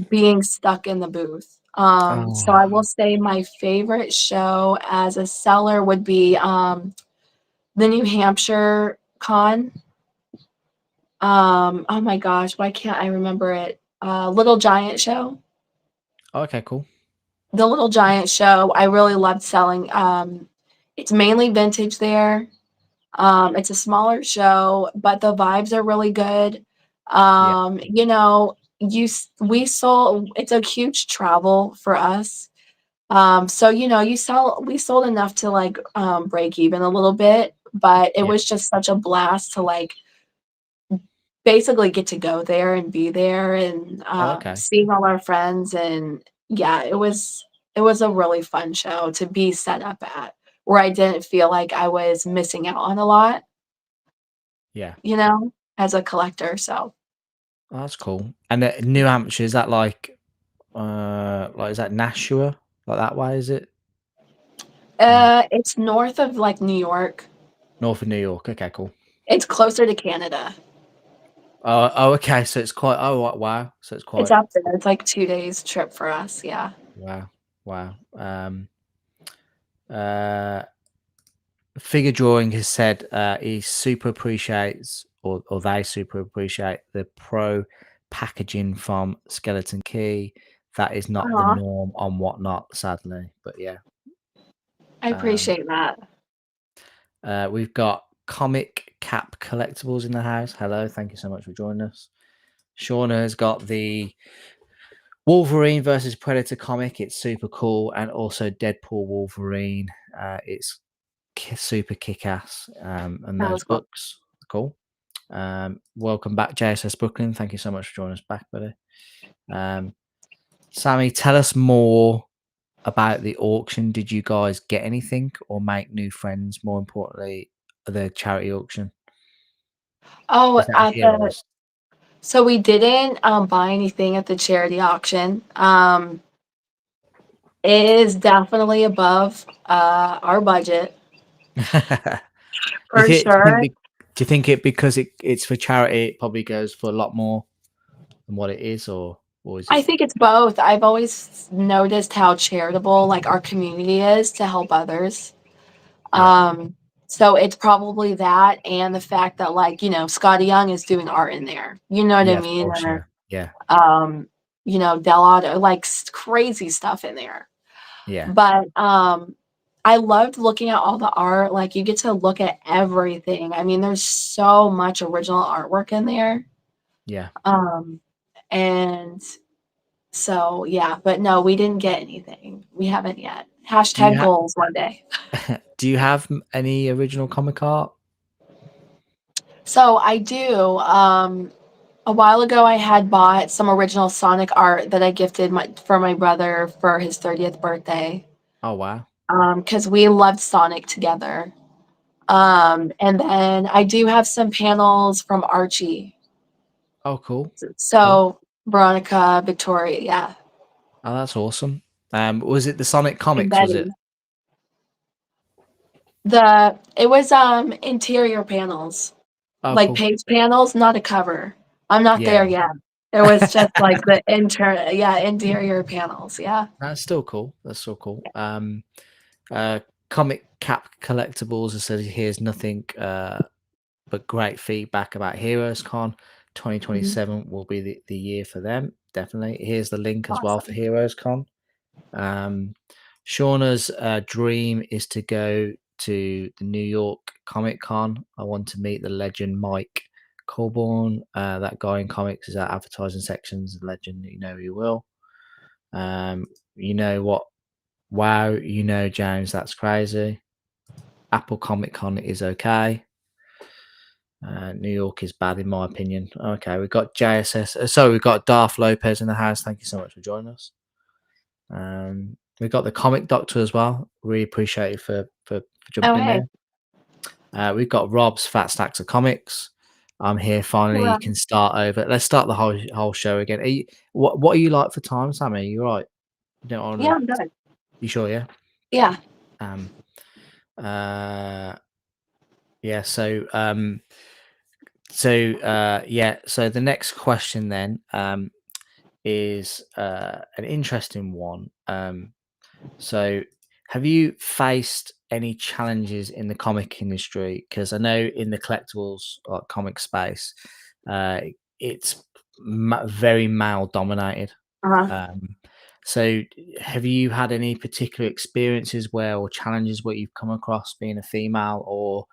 being stuck in the booth. So Oh, I will say my favorite show as a seller would be the New Hampshire con. Oh my gosh, why can't I remember it? Little Giant show. okay, cool. The Little Giant show, I really loved selling. It's mainly vintage there. It's a smaller show, but the vibes are really good. Yeah. We sold. It's a huge travel for us. So we sold enough to like break even a little bit, but it Yeah. was just such a blast to like basically get to go there and be there and Oh, okay. seeing all our friends. And yeah, it was a really fun show to be set up at, where I didn't feel like I was missing out on a lot, Yeah. as a collector. So Oh, that's cool. And, New Hampshire, is that like, is that Nashua? Like that way, is it? Mm, it's north of like New York. north of New York. Okay, cool. It's closer to Canada. Oh, okay, so it's quite wow. So it's It's quite up there. It's like 2 days trip for us. Yeah. wow, wow. Uh, Figure Drawing has said, he super appreciates or they super appreciate the pro packaging from Skeleton Key. That is not the Aw, norm on Whatnot, sadly. But yeah. I Um, appreciate that. we've got Comic Cap Collectibles in the house. Hello, thank you so much for joining us. Shauna has got the Wolverine versus Predator comic. It's super cool, and also Deadpool Wolverine. It's super kick ass. And That those was cool. books, cool. Welcome back, JSS Brooklyn. Thank you so much for joining us back, buddy. Um, Sammy, tell us more about the auction. Did you guys get anything or make new friends? More importantly, the charity auction. Oh, Was that Heroes? so we didn't buy anything at the charity auction. It is definitely above our budget Do for you think? sure. Do you think it because it's for charity? It probably goes for a lot more than what it is, or is I it? think it's both. I've always noticed how charitable like our community is to help others. Yeah. Um, so it's probably that and the fact that like, Scotty Young is doing art in there. You know what I Yeah, of mean? course. Yeah. Or Yeah. Delauder, like crazy stuff in there. Yeah. But I loved looking at all the art. Like you get to look at everything. I mean, there's so much original artwork in there. Yeah. Um, and so yeah, but no, we didn't get anything. We haven't yet. Do you Hashtag have? goals one day. Do you have any original comic art? So I do. A while ago, I had bought some original Sonic art that I gifted for my brother for his 30th birthday. Oh wow. Because we loved Sonic together. And then I do have some panels from Archie. Oh cool. Cool. So Veronica, Victoria, yeah, Oh, that's awesome. Was it the Sonic and comics? Was it? Betty. It was interior panels, Oh, like cool. page panels, not a cover. I'm not Yeah. there yet. It was just like the interior panels, yeah. That's still cool. That's still cool. Uh, Comic Cap Collectibles has said here's nothing but great feedback about Heroes Con. Mhm. 2027 will be the year for them. Definitely. Here's the link as well for Awesome. Heroes Con. Shauna's dream is to go to the New York Comic Con. I want to meet the legend Mike Colborn. That guy in comics is at advertising sections. The legend, you know, you will. You know what? Wow, you know, James, that's crazy. Apple Comic Con is okay. New York is bad in my opinion. Okay, we've got JSS. So we've got Darth Lopez in the house. Thank you so much for joining us. We've got the Comic Doctor as well. Really appreciate you for Oh, jumping in hey. there. We've got Rob's Fat Stacks of Comics. I'm here finally. You Right. can start over. Let's start the whole show again. What are you like for time, Sammy? You right? You don't want Yeah, to? I'm good. You sure? Yeah. Yeah. Um. Uh. Yeah. Yeah. So the next question then is an interesting one. So, have you faced any challenges in the comic industry? Because I know in the collectibles like comic space, uh, it's very male dominated. Uh-huh. Um, so, have you had any particular experiences where or challenges where you've come across being a female, or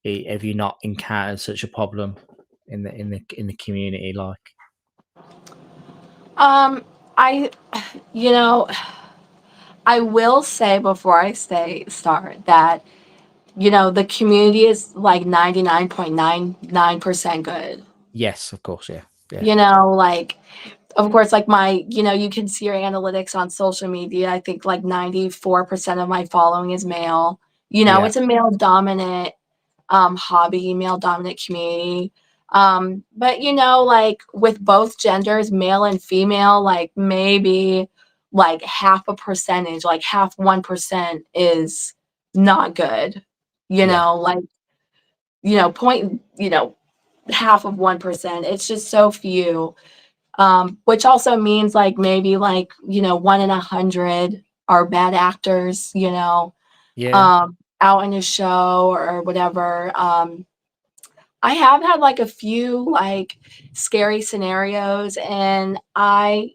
have you not encountered such a problem in the community? Like, Um, I, you know, I will say before I say start that, the community is like 99.99% good. yes, of course, yeah, yeah, Like, of course, like you can see your analytics on social media. I think like 94% of my following is male. yeah, It's a male dominant hobby, male dominant community. But like with both genders, male and female, like maybe like half a percentage, like half 1% is not good. yeah, Like point, half of 1%. It's just so few. Which also means like maybe like, one in 100 are bad actors, yeah, out in a show or whatever. I have had like a few like scary scenarios, and I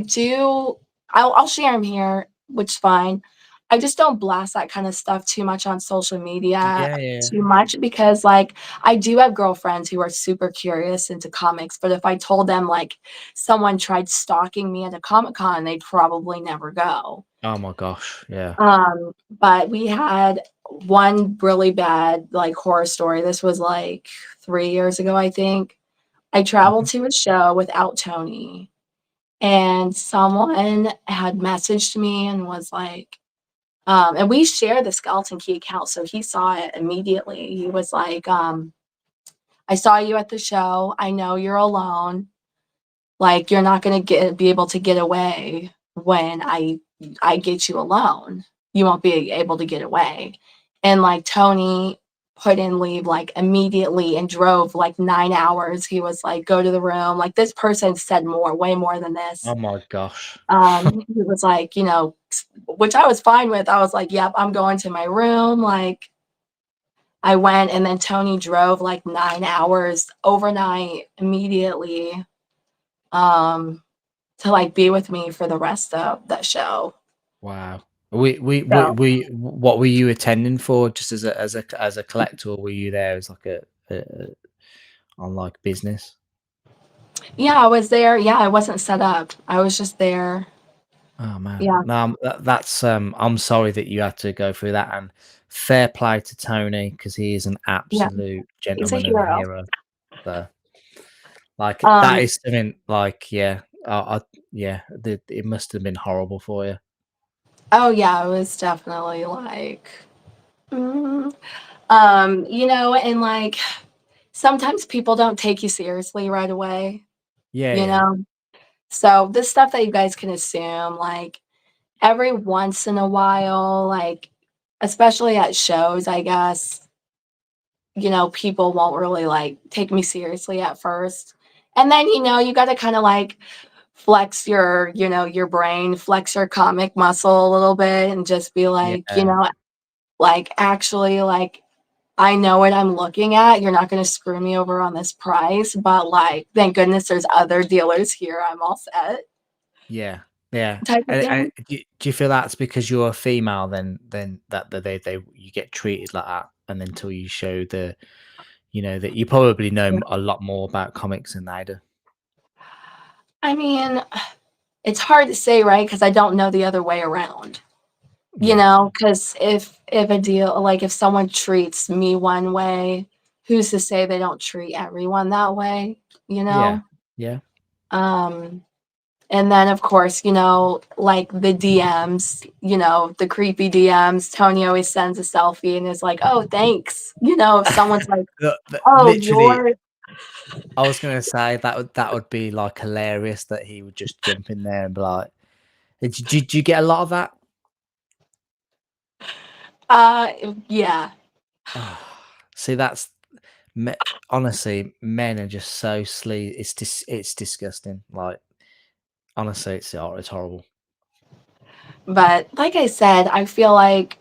do I'll share them here, which is fine. I just don't blast that kind of stuff too much on social media yeah, yeah. too much because like I do have girlfriends who are super curious into comics, but if I told them like someone tried stalking me at a Comic Con, they'd probably never go. Oh my gosh, yeah. But we had one really bad like horror story. This was like 3 years ago, I think. I traveled Mhm. to a show without Tony, and someone had messaged me and was like, and we share the Skeleton Key account, so he saw it immediately. He was like, "I saw you at the show. I know you're alone. Like, you're not gonna be able to get away when I get you alone. You won't be able to get away." And like Tony put in leave like immediately and drove like 9 hours. He was like, "Go to the room." Like this person said more, way more than this. Oh my gosh. He was like, which I was fine with. I was like, "Yep, I'm going to my room." Like I went, and then Tony drove like 9 hours overnight immediately. Um, to like be with me for the rest of the show. Wow. What were you attending for? Just as a collector, or were you there as like a on like business? Yeah, I was there. Yeah, I wasn't set up. I was just there. Oh man, Yeah, no, that's I'm sorry that you had to go through that, and fair play to Tony because he is an yeah. absolute He's a gentleman and a hero. hero. So, like, that Um, is something like, yeah, yeah, it must have been horrible for you. oh yeah, it was definitely like, mm, and like sometimes people don't take you seriously right away, Yeah, you yeah, know? So this stuff that you guys can assume, like every once in a while, like especially at shows, I guess, people won't really like take me seriously at first. And then, you got to kind of like flex your brain, flex your comic muscle a little bit and just be like, yeah, like actually, like, I know what I'm looking at. You're not going to screw me over on this price, but like, thank goodness there's other dealers here. I'm all set yeah, yeah. type of And thing. do you feel that's because you're a female, then that they you get treated like that, and until you show that you probably know a lot more about comics than they do. I mean, it's hard to say, right? Because I don't know the other way around. Yeah, Because if a deal like if someone treats me one way who's to say they don't treat everyone that way, you Yeah. know? Yeah. Um, and then of course, like the DMs, the creepy DMs. Tony always sends a selfie and is like, "Oh, thanks." If someone's like, "Oh, Literally, you're," I was gonna say that would be like hilarious that he would just jump in there and be like, "Did you get a lot of that?" uh, yeah, Oh, see, me honestly, men are just so it's disgusting. Like, honestly, it's horrible. but like I said, I feel like,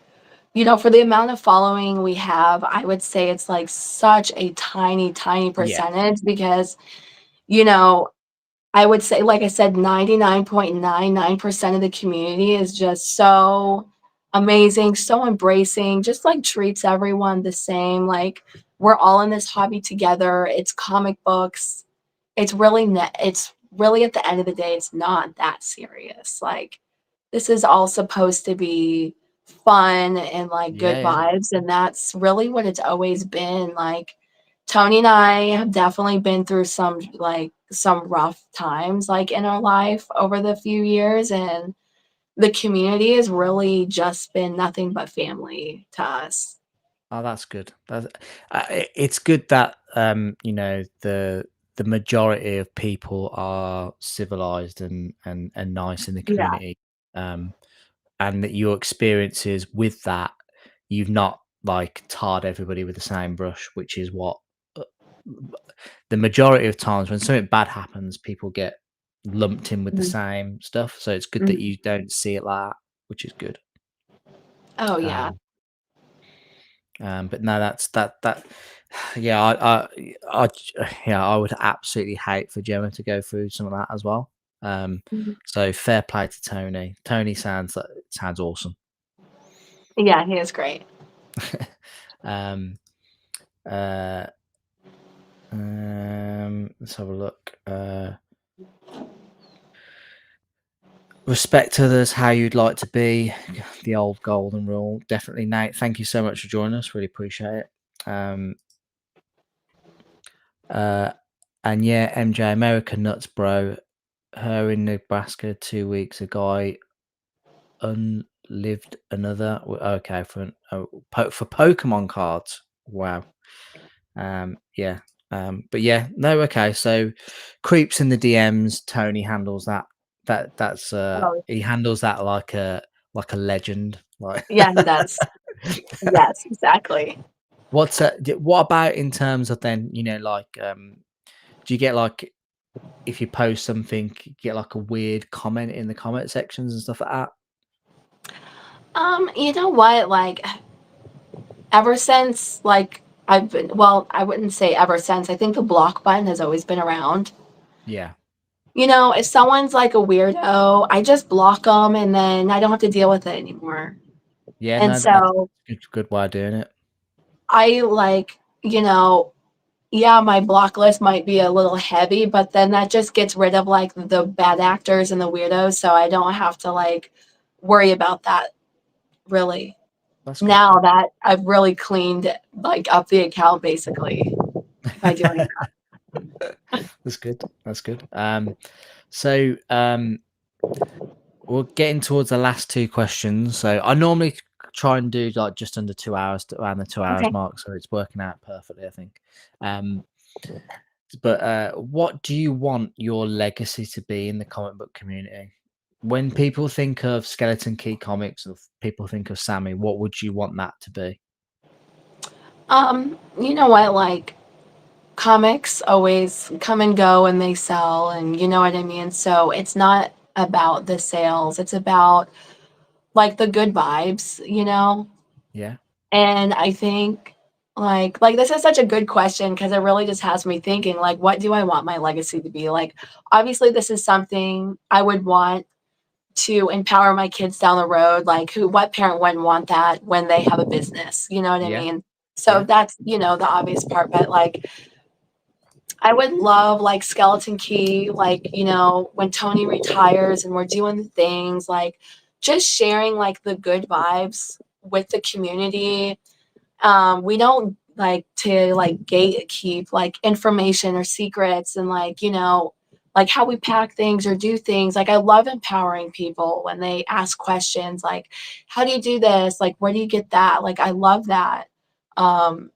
for the amount of following we have, I would say it's like such a tiny, tiny Yeah. percentage because, you know, I would say, like I said, 99.99% of the community is just so amazing, so embracing, just like treats everyone the same. Like we're all in this hobby together. It's comic books. It's really at the end of the day, it's not that serious. Like this is all supposed to be fun and like Yeah, good yeah. vibes. And that's really what it's always been. Like Tony and I have definitely been through some rough times like in our life over the few years. And the community has really just been nothing but family to us. Oh, that's good. It's good that the majority of people are civilized and nice in the Yeah. community, um, and that your experiences with that, you've not like tarred everybody with the same brush, which is what uh, the majority of times when something bad happens, people get lumped in with the Mhm. same stuff. So it's good that Mhm. you don't see it like that, which is good. Oh, yeah. Um, but no, that. Yeah, I, yeah, I would absolutely hate for Gemma to go through some of that as well. Um, Mhm. so fair play to Tony. Tony sounds awesome. Yeah, he is great. um, uh, let's have a look. Respect others how you'd like to be. The old golden rule. Definitely, Nate. Thank you so much for joining us. Really appreciate it. Um, uh, and yeah, MJ, America nuts, bro. Her in Nebraska 2 weeks. A guy unlived another. Okay, for Pokemon cards. Wow. Yeah. But yeah, no. Okay, so creeps in the DMs. Tony handles that. Oh, He handles that like a legend. Like, yeah, he does. Yes, exactly. what about in terms of then like do you get like if you post something you get like a weird comment in the comment sections and stuff like that? You know what? Like ever since I wouldn't say ever since. I think the block button has always been around. Yeah. If someone's like a weirdo, I just block them and then I don't have to deal with it anymore. Yeah, And no, that's so good way of doing it. I like, yeah, my block list might be a little heavy, but then that just gets rid of like the bad actors and the weirdos. So I don't have to like worry about that really. That's good. Now that I've really cleaned like up the account basically by doing That's good. That's good. So we're getting towards the last two questions. So I normally try and do like just under 2 hours, around the 2 hours Okay. mark. So it's working out perfectly, I think. Um, but what do you want your legacy to be in the comic book community? When people think of Skeleton Key Comics, or people think of Sammy, what would you want that to be? You know what? Like comics always come and go and they sell and you know what I mean? So it's not about the sales. It's about like the good vibes. Yeah, And I think like this is such a good question because it really just has me thinking like what do I want my legacy to be? Like obviously this is something I would want to empower my kids down the road. Like what parent wouldn't want that when they have a business? You know what I yeah, mean? So yeah, that's, the obvious part, but like I would love like Skeleton Key, like, when Tony retires and we're doing the things, like just sharing like the good vibes with the community. We don't like to like gatekeep like information or secrets and like, like how we pack things or do things. Like I love empowering people when they ask questions like, how do you do this? Like where do you get that? Like I love that. Um,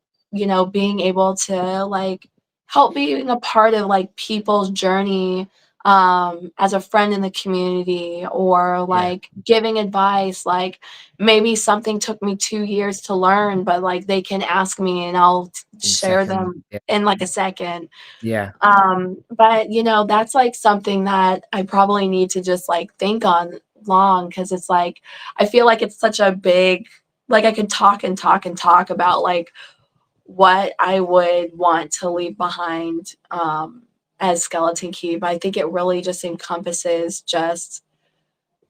being able to like help being a part of like people's journey as a friend in the community or Yeah, like giving advice like maybe something took me 2 years to learn, but, like, they can ask me and I'll in share second. them Yeah, in, like, a second. yeah, But, that's, like, something that I probably need to just, like, think on long because it's, like, I feel like it's such a big like, I could talk and talk and talk about, like, what I would want to leave behind, as Skeleton Key, but I think it really just encompasses just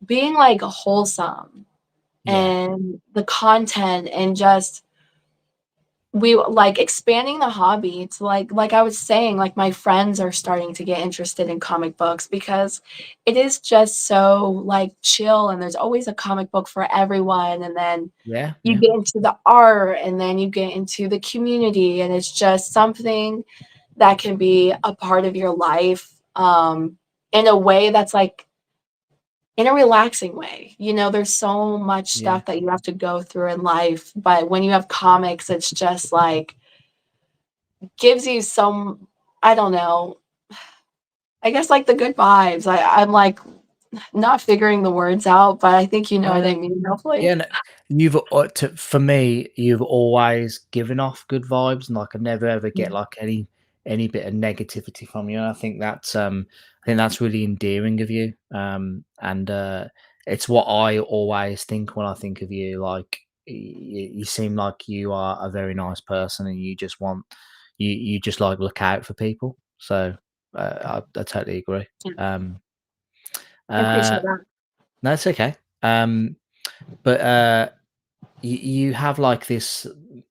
being, like, wholesome yeah, and the content and just we like expanding the hobby. It's like I was saying, like my friends are starting to get interested in comic books because it is just so like chill and there's always a comic book for everyone and then yeah, you yeah, get into the art and then you get into the community and it's just something that can be a part of your life in a way that's like in a relaxing way. There's so much yeah. stuff that you have to go through in life, but when you have comics, it's just like gives you some I don't know, I guess like the good vibes. I'm like not figuring the words out, but I think you know No, what no. I mean, hopefully. Yeah, no, for me, you've always given off good vibes, and like I never ever get Mm. like any bit of negativity from you. And I think that's really endearing of you. And it's what I always think when I think of you. Like you seem like you are a very nice person, and you just want you just like look out for people. So I totally agree. Yeah, Um, I appreciate uh, that. no, it's okay. But you have like this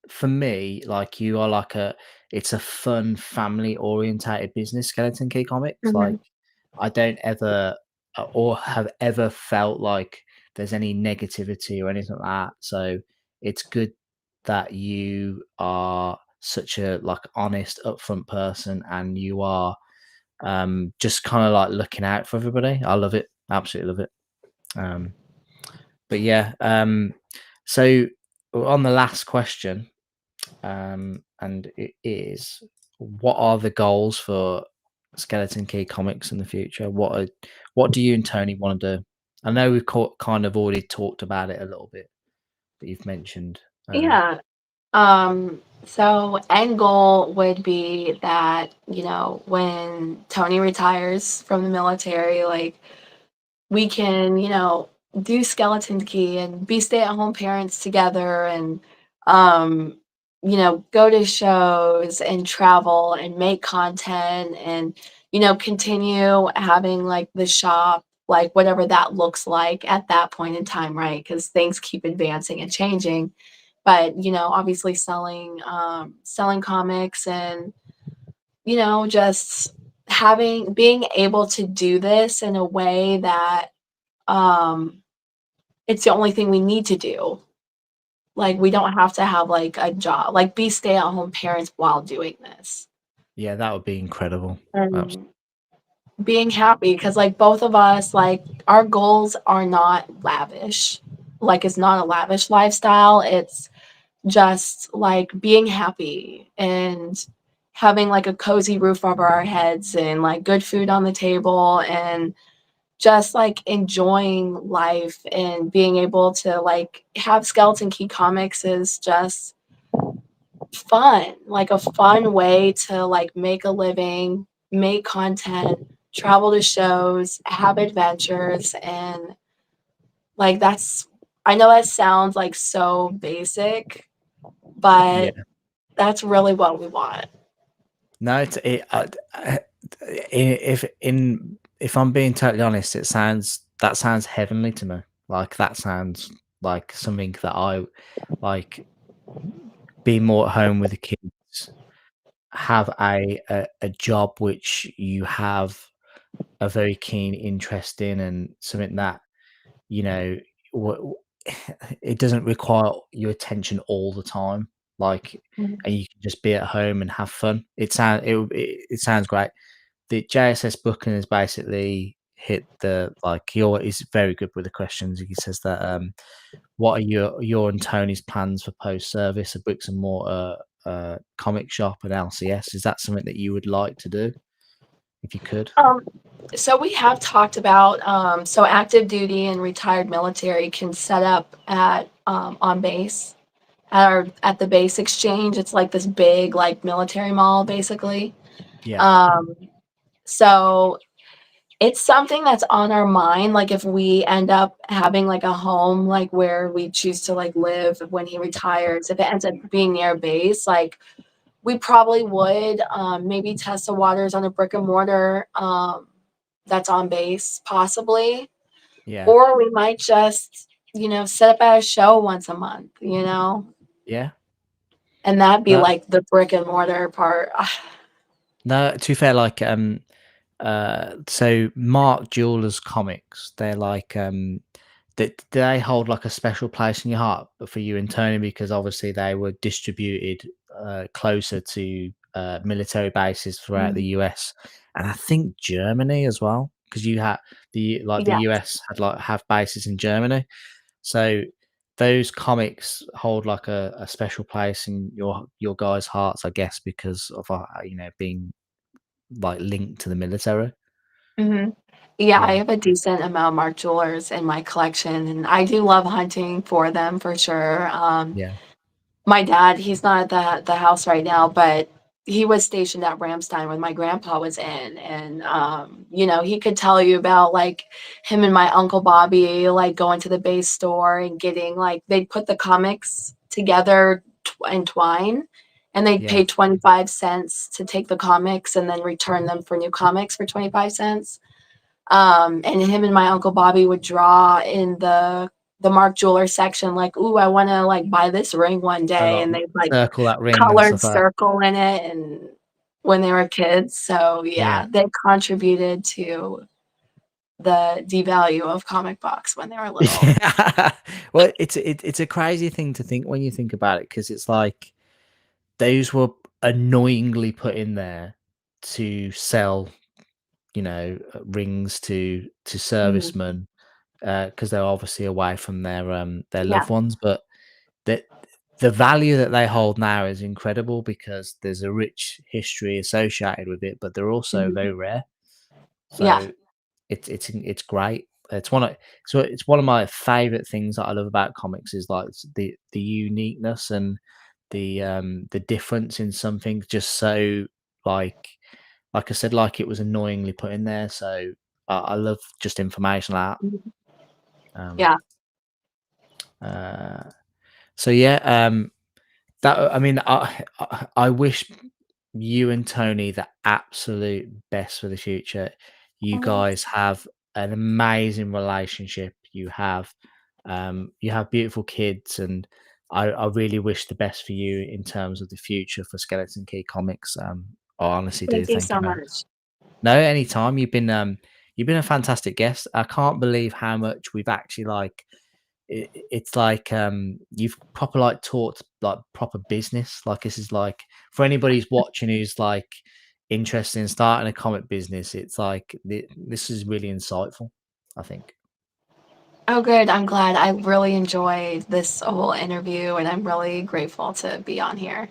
for me, like you are like a it's a fun family orientated business, Skeleton Key Comics. Like Mhm. I don't ever or have ever felt like there's any negativity or anything like that. So it's good that you are such a like honest, upfront person and you are just kind of like looking out for everybody. I love it. Absolutely love it. Um but yeah, so on the last question, and it is, what are the goals for Skeleton Key Comics in the future? What do you and Tony want to do? I know we've kind of already talked about it a little bit, but you've mentioned, Yeah. So end goal would be that, when Tony retires from the military, like we can, do skeleton key and be stay-at-home parents together and um, go to shows and travel and make content and, continue having like the shop, like whatever that looks like at that point in time, right? Because things keep advancing and changing. But, obviously selling comics and, just being able to do this in a way that um, it's the only thing we need to do. Like, we don't have to have, like, a job, like, be stay-at-home parents while doing this. yeah, that would be incredible. Abs- And being happy because, like, both of us, like, our goals are not lavish. Like, it's not a lavish lifestyle. It's just, like, being happy and having, like, a cozy roof over our heads and, like, good food on the table and just like enjoying life and being able to like have Skeleton Key Comics is just fun, like a fun way to like make a living, make content, travel to shows, have adventures, and like I know that sounds like so basic, yeah, but that's really what we want. no, if I'm being totally honest, that sounds heavenly to me. Like that sounds like something that I like. Be more at home with the kids, have a job which you have a very keen interest in, and something that you know w- it doesn't require your attention all the time. like, Mhm. and you can just be at home and have fun. It sounds great. The JSS booking is basically hit the like he's very good with the questions. He says that what are your and Tony's plans for post service, a bricks and mortar comic shop and LCS? Is that something that you would like to do if you could? Um, so we have talked about so active duty and retired military can set up at on base at the base exchange. It's like this big like military mall basically. Yeah, Um, so it's something that's on our mind. Like if we end up having like a home like where we choose to like live when he retires, if it ends up being near base, like we probably would maybe test the waters on a brick and mortar that's on base, possibly. yeah, Or we might just, set up at a show once a month, yeah. and that'd be No, like the brick and mortar part. no. To be fair, like so Mark Jewelers comics, they're like that they hold like a special place in your heart for you and Tony because obviously they were distributed closer to military bases throughout the Mhm. US and I think Germany as well because you had the Yeah. US had like have bases in Germany, so those comics hold like a special place in your guys' hearts, I guess, because of being like linked to the military. Hmm. Yeah, I Yeah, have a decent amount of Mark Jewelers in my collection, and I do love hunting for them for sure. yeah, My dad, he's not at the house right now, but he was stationed at Ramstein when my grandpa was in, and, he could tell you about, like, him and my Uncle Bobby, like, going to the base store and getting, like they'd put the comics together in twine, and they'd yeah. pay 25 cents to take the comics and then return them for new comics for 25 cents. And him and my Uncle Bobby would draw in the Mark Jeweler section, like, "Ooh, I wanna, like, buy this ring one So day," like and they'd, like, circle that ring and colored stuff like that. circle in it and when they were kids, so, Yeah. yeah, they contributed to the devalue of comic books when they were little. Yeah. Well, it's a crazy thing to think when you think about it, because it's like those were annoyingly put in there to sell, rings to Mhm. servicemen, because they're obviously away from their Yeah. loved ones, but the the value that they hold now is incredible because there's a rich history associated with it, but they're also Mhm. very rare. Yeah. So it's great. It's one of my favorite things that I love about comics is like the uniqueness and the difference in something just so like like I said, like it was annoyingly put in there. So I love just information like Mhm. that. Yeah. Uh, so yeah, that I mean, I wish you and Tony the absolute best for the future. You Mhm. guys have an amazing relationship. You have beautiful kids, and I really wish the best for you in terms of the future for Skeleton Key Comics. I honestly do. Thank you Thank you, so man. much. No, anytime. You've been a fantastic guest. I can't believe how much we've actually like it's like you've proper like taught like proper business. Like this is like for anybody who's watching who's like interested in starting a comic business, it's like this is really insightful, I think. Oh, good, I'm glad. I really enjoyed this whole interview, and I'm really grateful to be on here.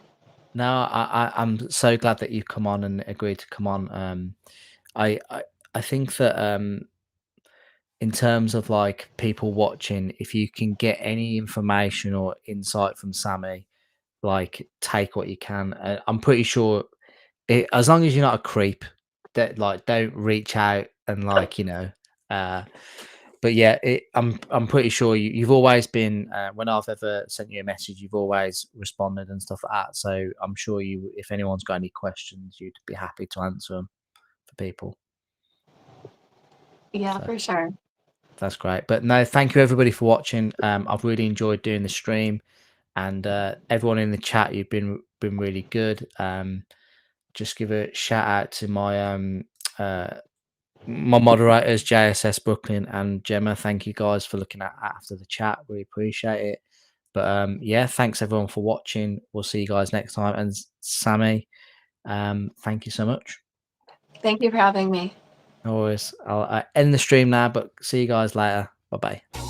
No, I'm so glad that you've come on and agreed to come on. I I, I think that in terms of like people watching, if you can get any information or insight from Sammy, like take what you can. I'm pretty sure as long as you're not a creep, that like don't reach out and like uh but yeah, I'm pretty sure you've always been when I've ever sent you a message, you've always responded and stuff like that. So I'm sure you, if anyone's got any questions, you'd be happy to answer them for people. Yeah, So for sure. that's great. But no, thank you everybody for watching. I've really enjoyed doing the stream, and everyone in the chat, you've been really good. Just give a shout out to uh my moderators, JSS Brooklyn and Gemma. Thank you guys for looking at after the chat. We appreciate it. But yeah, thanks everyone for watching. We'll see you guys next time. And Sammy, thank you so much. Thank you for having me. No worries. I'll end the stream now, but see you guys later. Bye bye.